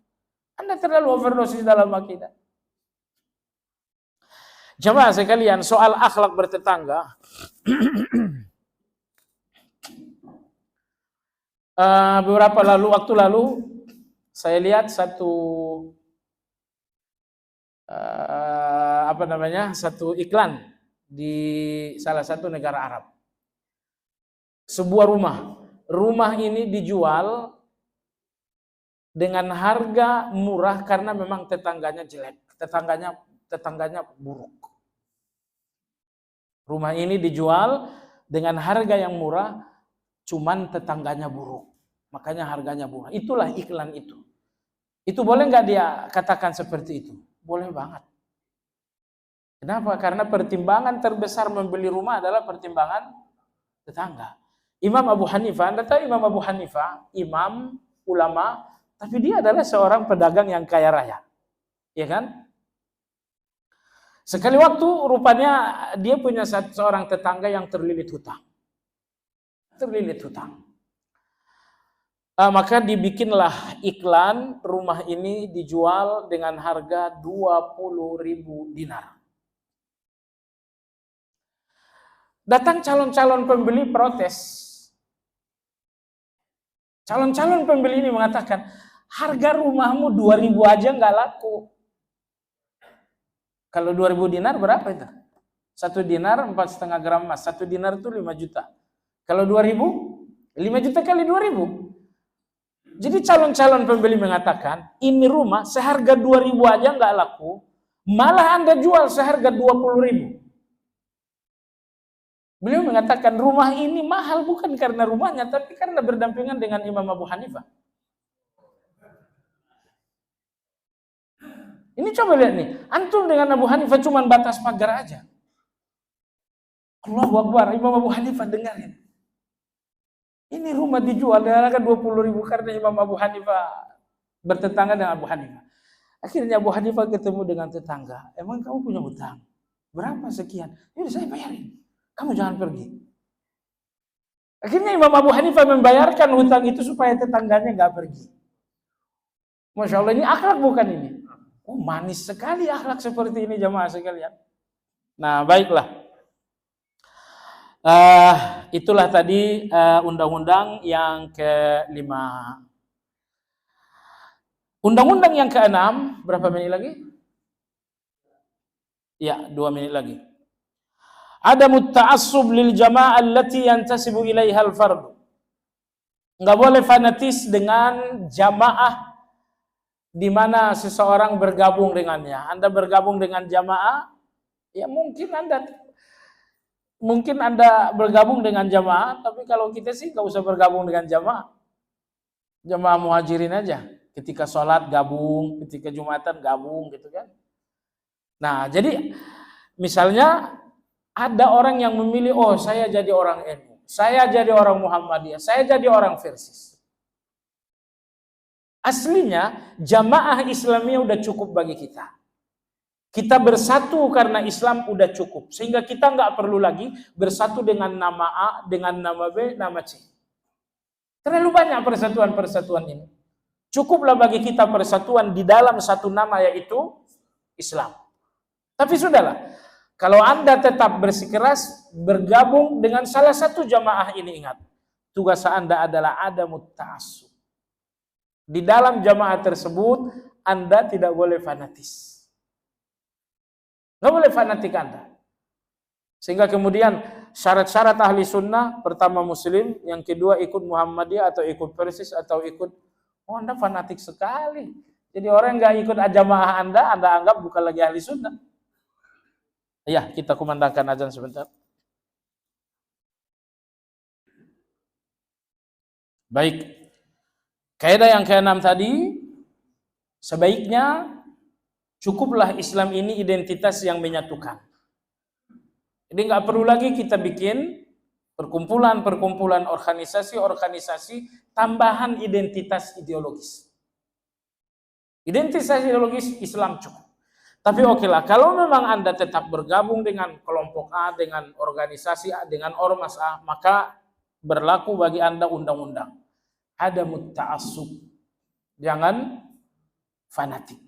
Anda terlalu overdosis dalam akidah. Jemaah sekalian, soal akhlak bertetangga. Beberapa waktu lalu saya lihat satu satu iklan di salah satu negara Arab. Sebuah rumah ini dijual dengan harga murah karena memang tetangganya jelek, tetangganya buruk. Rumah ini dijual dengan harga yang murah, cuman tetangganya buruk. Makanya harganya murah. Itulah iklan itu. Itu boleh nggak dia katakan seperti itu? Boleh banget. Kenapa? Karena pertimbangan terbesar membeli rumah adalah pertimbangan tetangga. Imam Abu Hanifah, Anda tahu Imam Abu Hanifah, imam, ulama, tapi dia adalah seorang pedagang yang kaya raya. Ya kan? Sekali waktu rupanya dia punya seorang tetangga yang terlilit hutang. Maka dibikinlah iklan, rumah ini dijual dengan harga 20.000 dinar. Datang calon-calon pembeli protes. Calon-calon pembeli ini mengatakan, harga rumahmu 2.000 aja nggak laku. Kalau 2.000 dinar berapa itu? 1 dinar 4,5 gram emas. 1 dinar itu 5 juta. Kalau 2.000, 5 juta kali 2.000. Jadi calon-calon pembeli mengatakan, ini rumah seharga 2.000 aja nggak laku, malah Anda jual seharga 20.000. Beliau mengatakan rumah ini mahal bukan karena rumahnya, tapi karena berdampingan dengan Imam Abu Hanifah. Ini coba lihat nih, antum dengan Abu Hanifah cuma batas pagar aja. Allahu Akbar, Imam Abu Hanifah dengarin. Ini rumah dijual dengan harga 20.000 karena Imam Abu Hanifah bertetangga dengan Abu Hanifah. Akhirnya Abu Hanifah ketemu dengan tetangga. Emang kamu punya hutang? Berapa sekian? Yaudah saya bayarin. Kamu jangan pergi. Akhirnya Imam Abu Hanifah membayarkan hutang itu supaya tetangganya nggak pergi. Masya Allah, ini akhlak bukan ini? Oh, manis sekali akhlak seperti ini jamaah sekalian. Nah, baiklah. Itulah tadi undang-undang yang ke-5. Undang-undang yang ke-6, berapa menit lagi? Ya, 2 menit lagi. Adamu ta'assub lil jama'ah allati yantasibu ilaiha al-fard. Enggak boleh fanatis dengan jamaah di mana seseorang bergabung dengannya. Anda bergabung dengan jamaah, ya mungkin Anda bergabung dengan jamaah, tapi kalau kita sih nggak usah bergabung dengan jamaah. Jamaah muhajirin aja. Ketika sholat gabung, ketika Jumatan gabung gitu kan. Nah, jadi misalnya ada orang yang memilih, oh saya jadi orang NU, saya jadi orang Muhammadiyah, saya jadi orang Versis. Aslinya jamaah Islamiyah udah cukup bagi kita. Kita bersatu karena Islam udah cukup. Sehingga kita nggak perlu lagi bersatu dengan nama A, dengan nama B, nama C. Terlalu banyak persatuan-persatuan ini. Cukuplah bagi kita persatuan di dalam satu nama, yaitu Islam. Tapi sudahlah, kalau Anda tetap bersikeras bergabung dengan salah satu jamaah ini, ingat, tugas Anda adalah adamut ta'assub. Di dalam jamaah tersebut, Anda tidak boleh fanatis. Nggak boleh fanatik Anda. Sehingga kemudian syarat-syarat ahli sunnah, pertama Muslim, yang kedua ikut Muhammadiyah atau ikut Persis atau ikut, oh Anda fanatik sekali. Jadi orang yang nggak ikut jamaah Anda anggap bukan lagi ahli sunnah. Ya, kita kumandangkan azan sebentar. Baik. Kaidah yang ke-6 tadi, sebaiknya cukuplah Islam ini identitas yang menyatukan. Jadi nggak perlu lagi kita bikin perkumpulan-perkumpulan organisasi-organisasi tambahan identitas ideologis. Identitas ideologis Islam cukup. Tapi oke lah, kalau memang Anda tetap bergabung dengan kelompok A, dengan organisasi A, dengan ormas A, maka berlaku bagi Anda undang-undang. Ada mutta'assub. Jangan fanatik.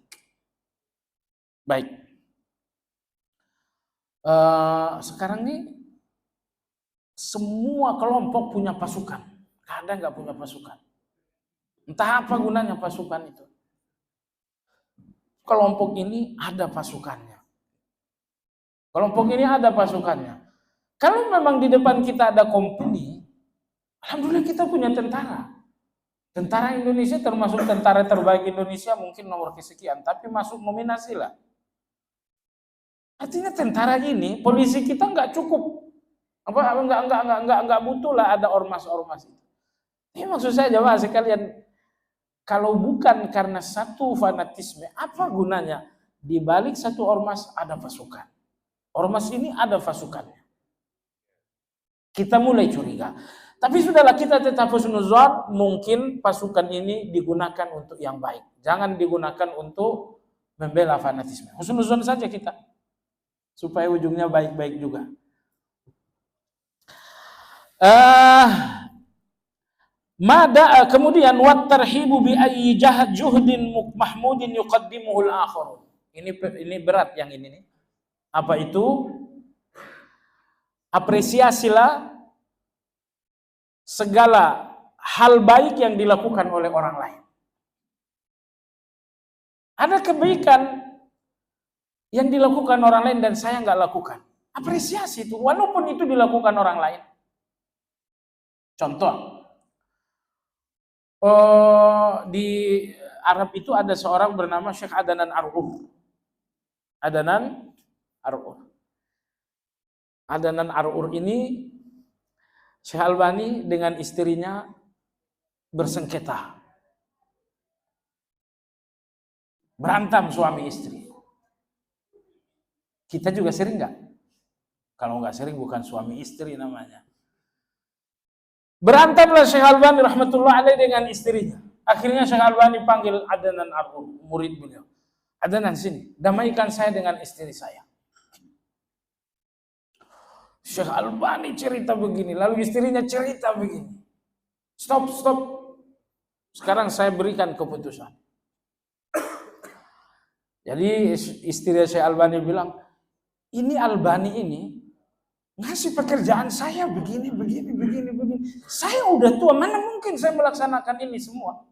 Baik. Sekarang nih, semua kelompok punya pasukan. Kadang nggak punya pasukan. Entah apa gunanya pasukan itu. Kelompok ini ada pasukannya. Kelompok ini ada pasukannya. Kalau memang di depan kita ada company, alhamdulillah kita punya tentara. Tentara Indonesia termasuk tentara terbaik Indonesia mungkin nomor kesekian, tapi masuk nominasi lah. Artinya tentara ini, polisi kita nggak cukup. Nggak butuh lah ada ormas-ormas itu. Ini maksud saya jemaah sekalian, kalau bukan karena satu fanatisme, apa gunanya? Di balik satu ormas ada pasukan. Ormas ini ada pasukannya. Kita mulai curiga. Tapi sudahlah, kita tetap husnuzon, mungkin pasukan ini digunakan untuk yang baik. Jangan digunakan untuk membela fanatisme. Husnuzon saja kita. Supaya ujungnya baik-baik juga. Kemudian wat tarhibu bi ayyi juhdin mahmudin yuqaddimuhu al-akhar. Ini berat yang ini nih. Apa itu? Apresiasilah segala hal baik yang dilakukan oleh orang lain. Ada kebaikan yang dilakukan orang lain dan saya nggak lakukan. Apresiasi itu, walaupun itu dilakukan orang lain. Contoh, di Arab itu ada seorang bernama Syekh Adnan Ar'ur. Adnan Ar'ur ini Syekh Albani dengan istrinya bersengketa. Berantem suami istri. Kita juga sering nggak? Kalau nggak sering bukan suami istri namanya. Berantamlah Syekh Albani rahmatullah alaih dengan istrinya. Akhirnya Syekh Albani panggil Adnan Ar'ur, murid beliau. Adnan, sini, damaikan saya dengan istri saya. Syekh Albani cerita begini, lalu istrinya cerita begini. Stop. Sekarang saya berikan keputusan. Jadi istri Syekh Albani bilang, ini Albani ini ngasih pekerjaan saya begini. Saya udah tua, mana mungkin saya melaksanakan ini semua.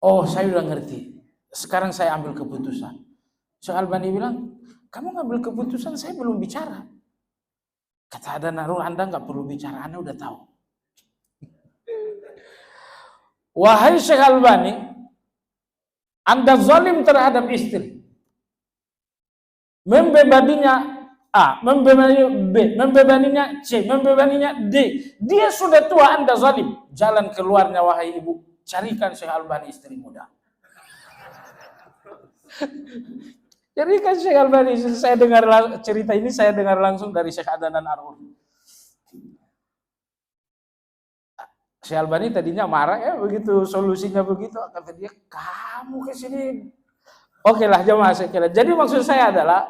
Oh, saya udah ngerti. Sekarang saya ambil keputusan. Syekh Albani bilang, kamu ngambil keputusan, saya belum bicara. Kata Adnan Ar'ur, Anda nggak perlu bicara, Anda udah tahu. Wahai Syekh Albani, Anda zalim terhadap istri. Membebaninya A, membebaninya B, membebaninya C, membebaninya D. Dia sudah tua, Anda zalim. Jalan keluarnya wahai ibu, carikan Syekh Albani istri muda. Jadi kan Syekh Albani, saya dengar cerita ini, saya dengar langsung dari Syekh Adnan Ar'ur. Syekh Albani tadinya marah ya, begitu solusinya begitu, kata dia, kamu ke sini. Oke lah jemaah sekalian. Jadi maksud saya adalah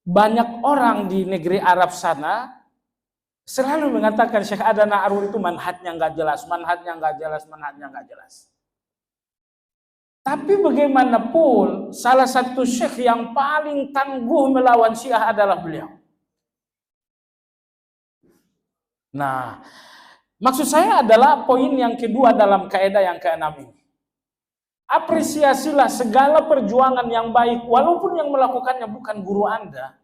banyak orang di negeri Arab sana selalu mengatakan Syekh Adnan Ar'ur itu manhajnya nggak jelas. Tapi bagaimanapun salah satu syekh yang paling tangguh melawan Syiah adalah beliau. Nah, maksud saya adalah poin yang kedua dalam kaidah yang keenam ini. Apresiasilah segala perjuangan yang baik, walaupun yang melakukannya bukan guru Anda,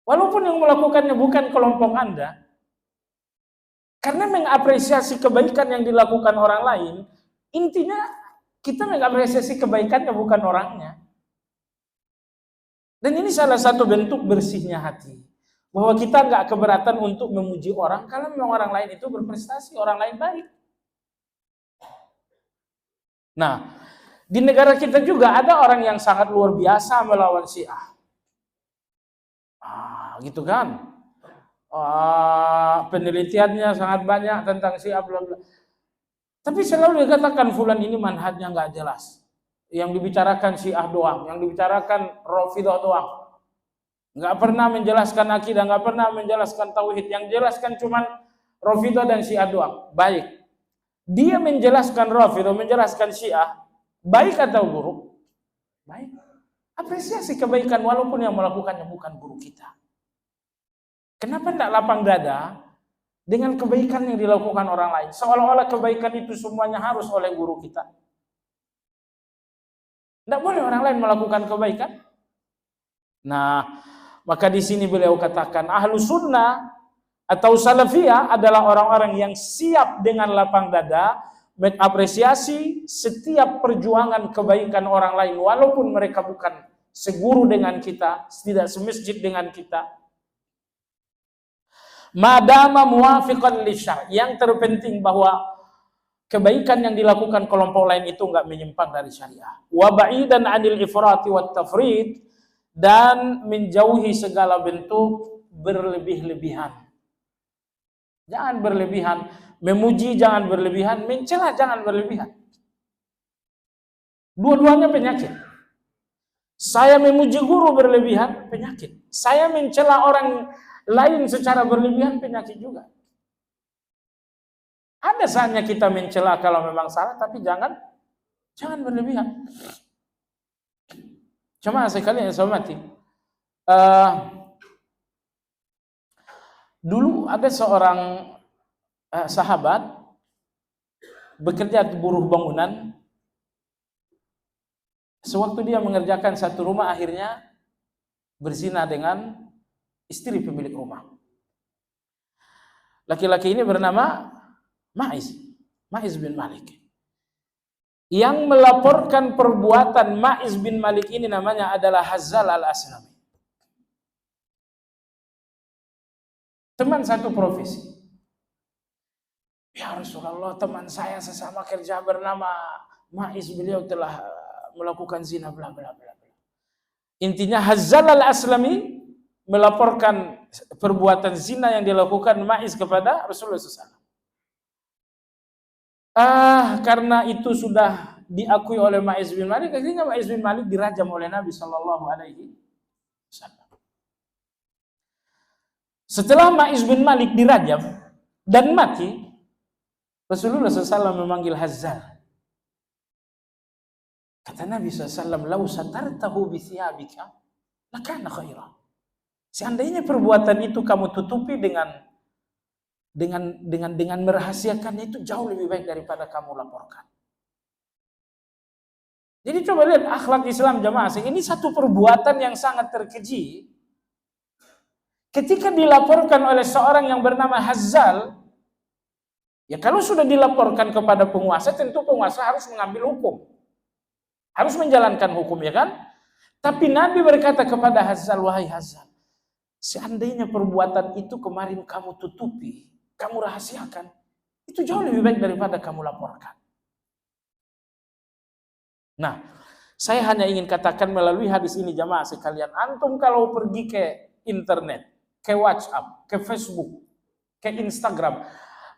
walaupun yang melakukannya bukan kelompok Anda. Karena mengapresiasi kebaikan yang dilakukan orang lain, intinya kita mengapresiasi kebaikannya bukan orangnya. Dan ini salah satu bentuk bersihnya hati. Bahwa kita nggak keberatan untuk memuji orang kalau memang orang lain itu berprestasi, orang lain baik. Nah, Di negara kita juga ada orang yang sangat luar biasa melawan Syiah. Gitu kan? Penelitiannya sangat banyak tentang Syiah, bla bla. Tapi selalu dikatakan fulan ini manhajnya nggak jelas. Yang dibicarakan Syiah doang, yang dibicarakan Rafidhah doang. Nggak pernah menjelaskan akidah, nggak pernah menjelaskan tauhid. Yang jelaskan cuman Rafidhah dan Syiah doang. Baik. Dia menjelaskan Rafidhah, menjelaskan Syiah, baik atau buruk? Baik. Apresiasi kebaikan walaupun yang melakukannya bukan guru kita. Kenapa tidak lapang dada dengan kebaikan yang dilakukan orang lain? Seolah-olah kebaikan itu semuanya harus oleh guru kita. Tidak boleh orang lain melakukan kebaikan. Nah, maka di sini beliau katakan ahlu sunnah atau salafiyah adalah orang-orang yang siap dengan lapang dada mengapresiasi setiap perjuangan kebaikan orang lain walaupun mereka bukan seguru dengan kita, tidak semasjid dengan kita. Madama muwafiqan lisyar. Yang terpenting bahwa kebaikan yang dilakukan kelompok lain itu enggak menyimpang dari syariah. Wa ba'idan 'anil ifrati wat tafrid, dan menjauhi segala bentuk berlebih-lebihan. Jangan berlebihan, memuji jangan berlebihan, mencela jangan berlebihan. Dua-duanya penyakit. Saya memuji guru berlebihan, penyakit. Saya mencela orang lain secara berlebihan, penyakit juga. Ada saatnya kita mencela kalau memang salah, tapi jangan berlebihan. Cuma sekali yang saya hormati, dulu ada seorang sahabat bekerja di buruh bangunan. Sewaktu dia mengerjakan satu rumah, akhirnya berzina dengan istri pemilik rumah. Laki-laki ini bernama Ma'iz bin Malik. Yang melaporkan perbuatan Ma'iz bin Malik ini namanya adalah Hazzal al-Aslami. Teman satu profesi. Ya Rasulullah, teman saya sesama kerja bernama Ma'iz, beliau telah melakukan zina, bla bla bla. Intinya Hazzal al-Aslami melaporkan perbuatan zina yang dilakukan Ma'iz kepada Rasulullah SAW. Karena itu sudah diakui oleh Ma'iz bin Malik, akhirnya Ma'iz bin Malik dirajam oleh Nabi Shallallahu Alaihi Wasallam. Setelah Ma'iz bin Malik dirajam dan mati, Rasulullah SAW memanggil Hazzal. Kata Nabi SAW, "Lau satartahu bi thiyabika lakana khaira." Seandainya perbuatan itu kamu tutupi dengan merahasiakan, itu jauh lebih baik daripada kamu laporkan. Jadi coba lihat akhlak Islam jamaah. Ini satu perbuatan yang sangat terkeji. Ketika dilaporkan oleh seorang yang bernama Hazzal, ya kalau sudah dilaporkan kepada penguasa, tentu penguasa harus mengambil hukum. Harus menjalankan hukum, ya kan? Tapi Nabi berkata kepada Hazzal, "Wahai Hazzal, seandainya perbuatan itu kemarin kamu tutupi, kamu rahasiakan, itu jauh lebih baik daripada kamu laporkan." Nah, saya hanya ingin katakan melalui hadis ini jamaah sekalian, antum kalau pergi ke internet, ke WhatsApp, ke Facebook, ke Instagram,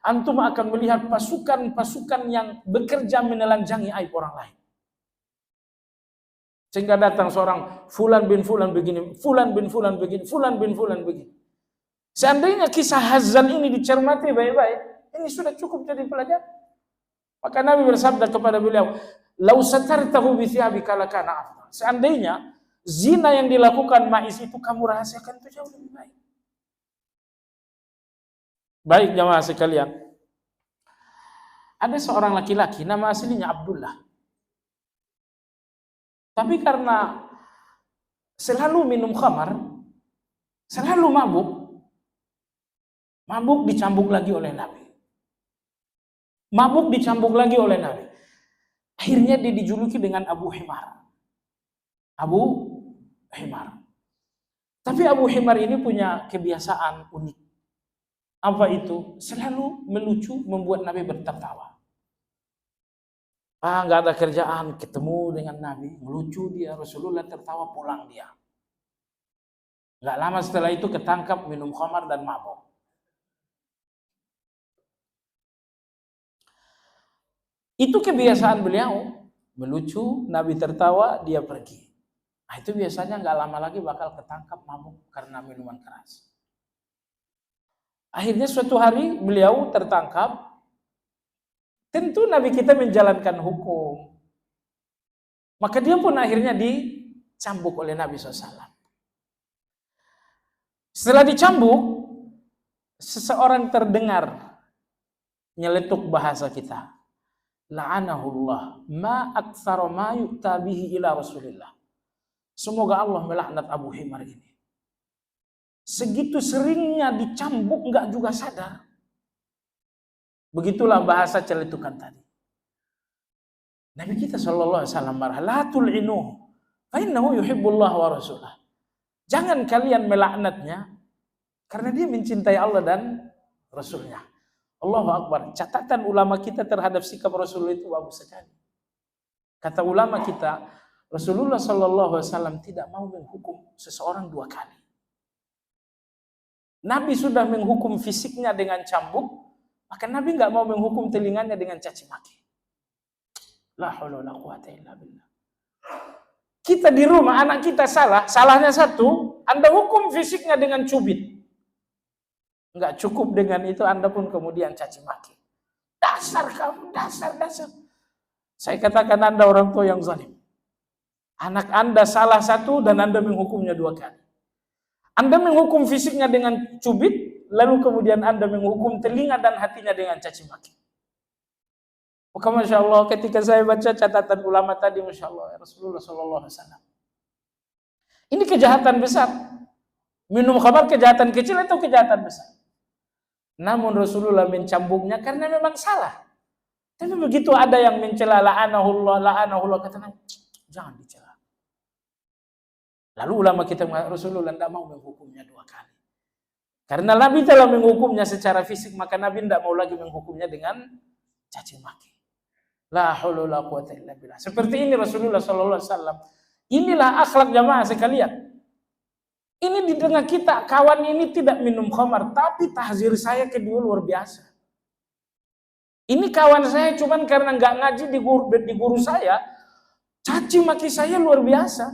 antum akan melihat pasukan-pasukan yang bekerja menelanjangi aib orang lain. Sehingga datang seorang fulan bin fulan begini, fulan bin fulan begini, fulan bin fulan begini. Seandainya kisah Hazzal ini dicermati baik-baik, ini sudah cukup jadi pelajaran. Maka Nabi bersabda kepada beliau, "Lau satartahu bi thiyabika lakana afdal." Seandainya zina yang dilakukan Ma'iz itu kamu rahasiakan, itu jauh lebih baik. Baik jamaah sekalian. Ada seorang laki-laki nama aslinya Abdullah. Tapi karena selalu minum khamar, selalu mabuk dicambuk lagi oleh Nabi. Mabuk dicambuk lagi oleh Nabi. Akhirnya dia dijuluki dengan Abu Himar. Tapi Abu Himar ini punya kebiasaan unik. Apa itu? Selalu melucu, membuat Nabi bertertawa. nggak ada kerjaan, ketemu dengan Nabi, melucu dia, Rasulullah tertawa, pulang dia. Nggak lama setelah itu ketangkap minum khamar dan mabuk. Itu kebiasaan beliau, melucu, Nabi tertawa, dia pergi. Nah, itu biasanya nggak lama lagi bakal ketangkap mabuk karena minuman keras. Akhirnya suatu hari beliau tertangkap. Tentu Nabi kita menjalankan hukum. Maka dia pun akhirnya dicambuk oleh Nabi SAW. Setelah dicambuk, seseorang terdengar nyeletuk bahasa kita. La'anahullah ma aktsara ma yu'ta bihi ila Rasulillah. Semoga Allah melaknat Abu Himar ini. Segitu seringnya dicambuk enggak juga sadar. Begitulah bahasa celetukan tadi. Nabi kita sallallahu alaihi wasallam marah, la tul'inuhu fa innahu yuhibbullah wa rasulah. Jangan kalian melaknatnya karena dia mencintai Allah dan Rasulnya. Allahu Akbar. Catatan ulama kita terhadap sikap Rasulullah itu bagus sekali. Kata ulama kita, Rasulullah sallallahu alaihi wasallam tidak mau menghukum seseorang dua kali. Nabi sudah menghukum fisiknya dengan cambuk, maka Nabi nggak mau menghukum telinganya dengan caci maki. La haula wala quwata illa billah. Kita di rumah, anak kita salah, salahnya satu, Anda hukum fisiknya dengan cubit. Enggak cukup dengan itu, Anda pun kemudian caci maki. Dasar kamu, dasar. Saya katakan Anda orang tua yang zalim. Anak Anda salah satu dan Anda menghukumnya dua kali. Anda menghukum fisiknya dengan cubit, lalu kemudian Anda menghukum telinga dan hatinya dengan caci maki. Maka Masya Allah, ketika saya baca catatan ulama tadi, Masya Allah, Rasulullah SAW. Ini kejahatan besar. Minum khamar kejahatan kecil atau kejahatan besar? Namun Rasulullah mencambuknya karena memang salah. Tapi begitu ada yang mencela, la'anahullah, kata Nabi, jangan dicela. Lalu ulama kita mengatakan Rasulullah tidak mau menghukumnya dua kali. Karena Nabi telah menghukumnya secara fisik, maka Nabi tidak mau lagi menghukumnya dengan caci maki. La haula wala quwata illa billah. Seperti ini Rasulullah sallallahu alaihi wasallam. Inilah akhlak jamaah sekalian. Ini di tengah kita, kawan ini tidak minum khamar, tapi tahzir saya ke dia luar biasa. Ini kawan saya cuman karena nggak ngaji di guru saya, caci maki saya luar biasa.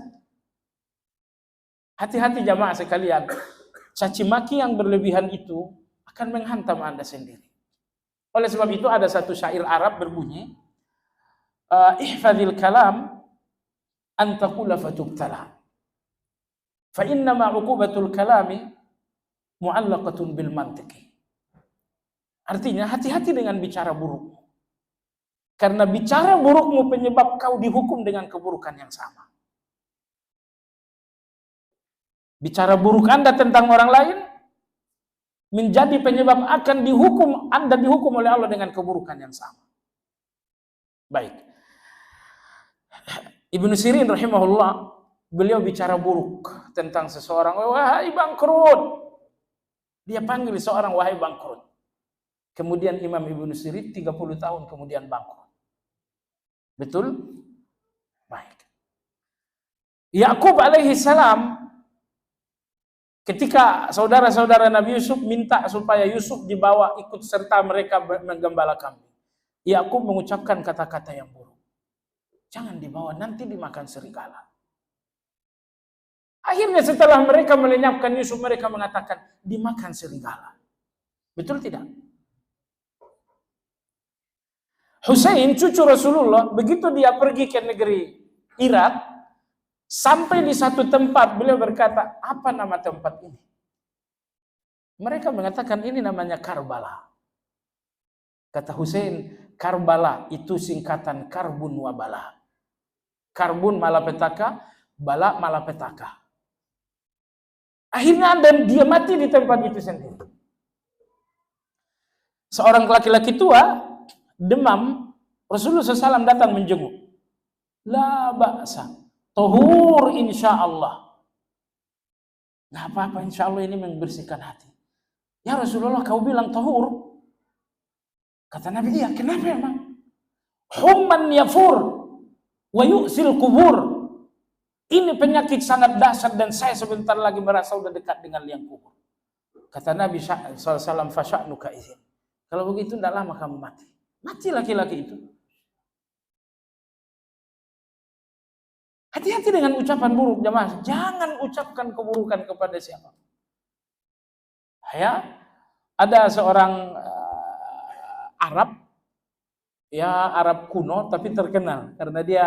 Hati-hati jamaah sekalian. Caci maki yang berlebihan itu akan menghantam Anda sendiri. Oleh sebab itu ada satu syair Arab berbunyi, ihfadil kalam antakula fatubtala. Fa innama uqubatul kalami mu'allaqatun bil mantiqi. Artinya hati-hati dengan bicara buruk. Karena bicara burukmu penyebab kau dihukum dengan keburukan yang sama. Bicara buruk Anda tentang orang lain menjadi penyebab akan dihukum, Anda dihukum oleh Allah dengan keburukan yang sama. Baik. Ibnu Sirin rahimahullah, beliau bicara buruk tentang seseorang, wahai bangkrut. Dia panggil seorang wahai bangkrut. Kemudian Imam Ibnu Sirin 30 tahun kemudian bangkrut. Betul? Baik. Yakub alaihi salam, ketika saudara-saudara Nabi Yusuf minta supaya Yusuf dibawa ikut serta mereka menggembala kambing, Yakub mengucapkan kata-kata yang buruk. Jangan dibawa, nanti dimakan serigala. Akhirnya setelah mereka melenyapkan Yusuf, mereka mengatakan dimakan serigala. Betul tidak? Husain, cucu Rasulullah, begitu dia pergi ke negeri Irak, sampai di satu tempat, beliau berkata, apa nama tempat ini? Mereka mengatakan ini namanya Karbala. Kata Husain, Karbala itu singkatan karbun wa bala. Karbun malapetaka, bala malapetaka. Akhirnya dan dia mati di tempat itu sendiri. Seorang laki-laki tua, demam, Rasulullah SAW datang menjenguk. La ba'sa. Tuhur insya Allah. Nggak apa-apa, insya Allah ini membersihkan hati. Ya Rasulullah, kau bilang tuhur. Kata Nabi, iya, kenapa emang? humman yafur wa yu'sil kubur. Ini penyakit sangat dahsyat dan saya sebentar lagi merasa sudah dekat dengan liang kubur. Kata Nabi SAW, fasya'nuka izin. Kalau begitu tidak lama kamu mati. Mati laki-laki itu. Hati-hati dengan ucapan buruk jemaah. Jangan ucapkan keburukan kepada siapa. Ya, ada seorang Arab, ya Arab kuno tapi terkenal karena dia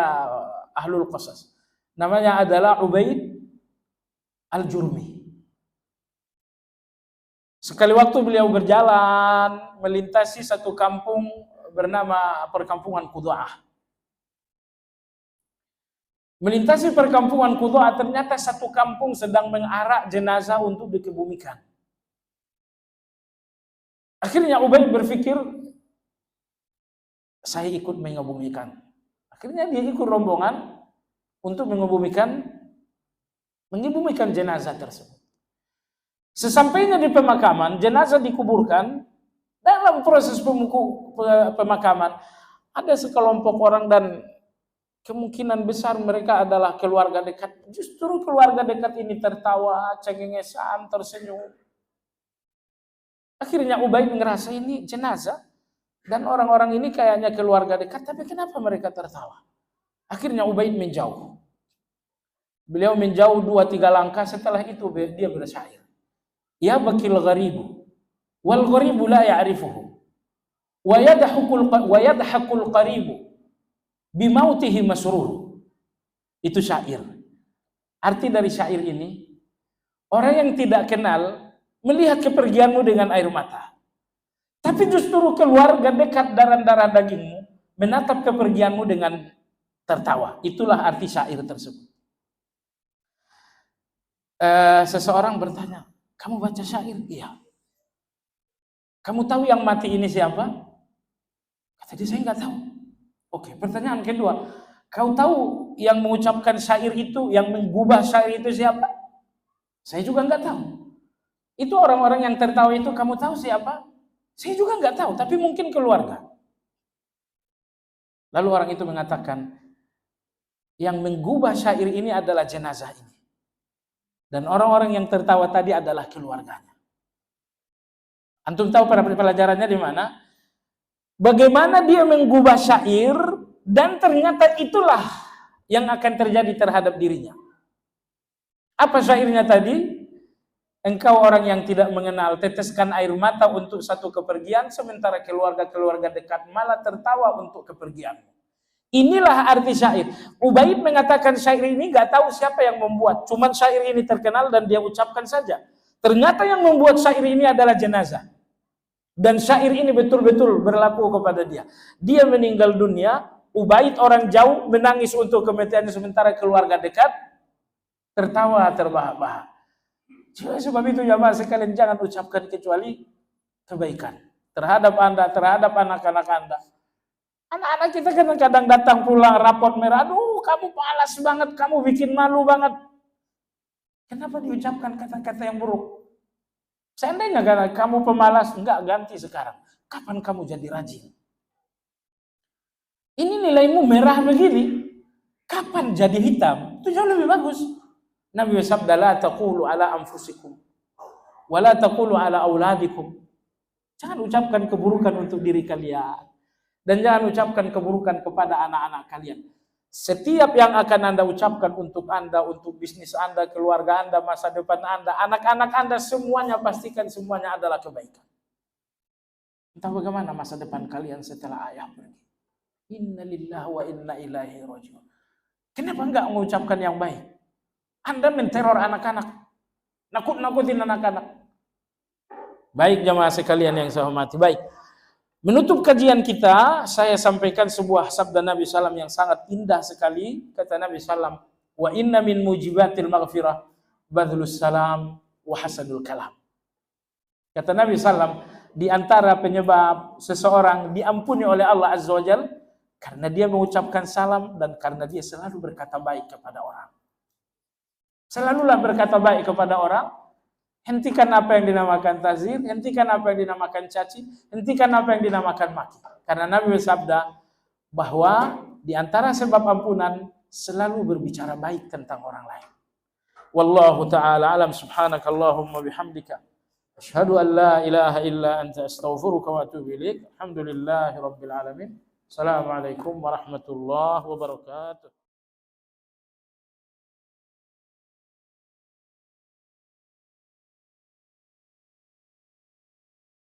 ahlul qasas. Namanya adalah Ubaid Al-Jurmi. Sekali waktu beliau berjalan melintasi satu kampung bernama perkampungan Qudaa. Melintasi perkampungan Qudaa, ternyata satu kampung sedang mengarak jenazah untuk dikebumikan. Akhirnya Ubaid berpikir, saya ikut mengebumikan. Akhirnya dia ikut rombongan untuk mengebumikan jenazah tersebut. Sesampainya di pemakaman, jenazah dikuburkan. Dalam proses pemakaman, ada sekelompok orang dan kemungkinan besar mereka adalah keluarga dekat. Justru keluarga dekat ini tertawa, cengengesan, tersenyum. Akhirnya Ubaid ngerasa ini jenazah dan orang-orang ini kayaknya keluarga dekat, tapi kenapa mereka tertawa? Akhirnya Ubaid menjauh. Beliau menjauh 2-3 langkah, setelah itu dia bersyair. Ya bakil gharibu wal gharibu la ya'rifuhu wa yadhakul qaribu bimautihi masrur. Itu syair. Arti dari syair ini, orang yang tidak kenal melihat kepergianmu dengan air mata. Tapi justru keluarga dekat darah dagingmu menatap kepergianmu dengan tertawa. Itulah arti syair tersebut. Seseorang bertanya, kamu baca syair? Iya. Kamu tahu yang mati ini siapa? Kata dia, saya nggak tahu. Oke, pertanyaan kedua, kau tahu yang mengucapkan syair itu, yang menggubah syair itu siapa? Saya juga nggak tahu. Itu orang-orang yang tertawa itu, kamu tahu siapa? Saya juga nggak tahu, tapi mungkin keluarga. Lalu orang itu mengatakan, yang menggubah syair ini adalah jenazah ini. Dan orang-orang yang tertawa tadi adalah keluarganya. Antum tahu pada pelajarannya di mana? Bagaimana dia menggubah syair dan ternyata itulah yang akan terjadi terhadap dirinya. Apa syairnya tadi? Engkau orang yang tidak mengenal, teteskan air mata untuk satu kepergian, sementara keluarga-keluarga dekat malah tertawa untuk kepergianmu. Inilah arti syair. Ubaid mengatakan syair ini gak tahu siapa yang membuat. Cuman syair ini terkenal dan dia ucapkan saja. Ternyata yang membuat syair ini adalah jenazah. Dan syair ini betul-betul berlaku kepada dia. Dia meninggal dunia, Ubaid orang jauh menangis untuk kematiannya, sementara keluarga dekat tertawa terbahak-bahak. Sebab itu jamaah sekalian jangan ucapkan kecuali kebaikan. Terhadap Anda, terhadap anak-anak Anda. Anak-anak kita kadang-kadang datang pulang rapot merah, aduh kamu malas banget, kamu bikin malu banget. Kenapa diucapkan kata-kata yang buruk? Seandainya kamu pemalas, enggak, ganti sekarang. Kapan kamu jadi rajin? Ini nilaimu merah begini, kapan jadi hitam? Itu jauh lebih bagus. Nabi bersabda, la taqulu ala anfusikum, wa la taqulu ala auladikum. Jangan ucapkan keburukan untuk diri kalian. Dan jangan ucapkan keburukan kepada anak-anak kalian. Setiap yang akan Anda ucapkan untuk Anda, untuk bisnis Anda, keluarga Anda, masa depan Anda, anak-anak Anda, semuanya pastikan semuanya adalah kebaikan. Entah bagaimana masa depan kalian setelah ayah pergi. Inna lillahi wa inna ilaihi raji'un. Kenapa enggak mengucapkan yang baik? Anda menteror anak-anak. Nakut-nakutin anak-anak. Baik jamaah sekalian yang saya hormati. Baik. Menutup kajian kita, saya sampaikan sebuah sabda Nabi SAW yang sangat indah sekali. Kata Nabi SAW, wa inna min mujibatil maghfirah badlus salam wa hasanul kalam. Kata Nabi SAW, di antara penyebab seseorang diampuni oleh Allah Azza wa Jalla karena dia mengucapkan salam dan karena dia selalu berkata baik kepada orang. Selalulah berkata baik kepada orang. Hentikan apa yang dinamakan tazir, hentikan apa yang dinamakan caci, hentikan apa yang dinamakan maki. Karena Nabi bersabda, bahwa di antara sebab ampunan selalu berbicara baik tentang orang lain. Wallahu ta'ala alam, subhanakallahumma bihamdika asyhadu an la ilaha illa anta astaghfiruka wa atubu ilaik. Alhamdulillahi rabbil alamin. Assalamualaikum warahmatullahi wabarakatuh.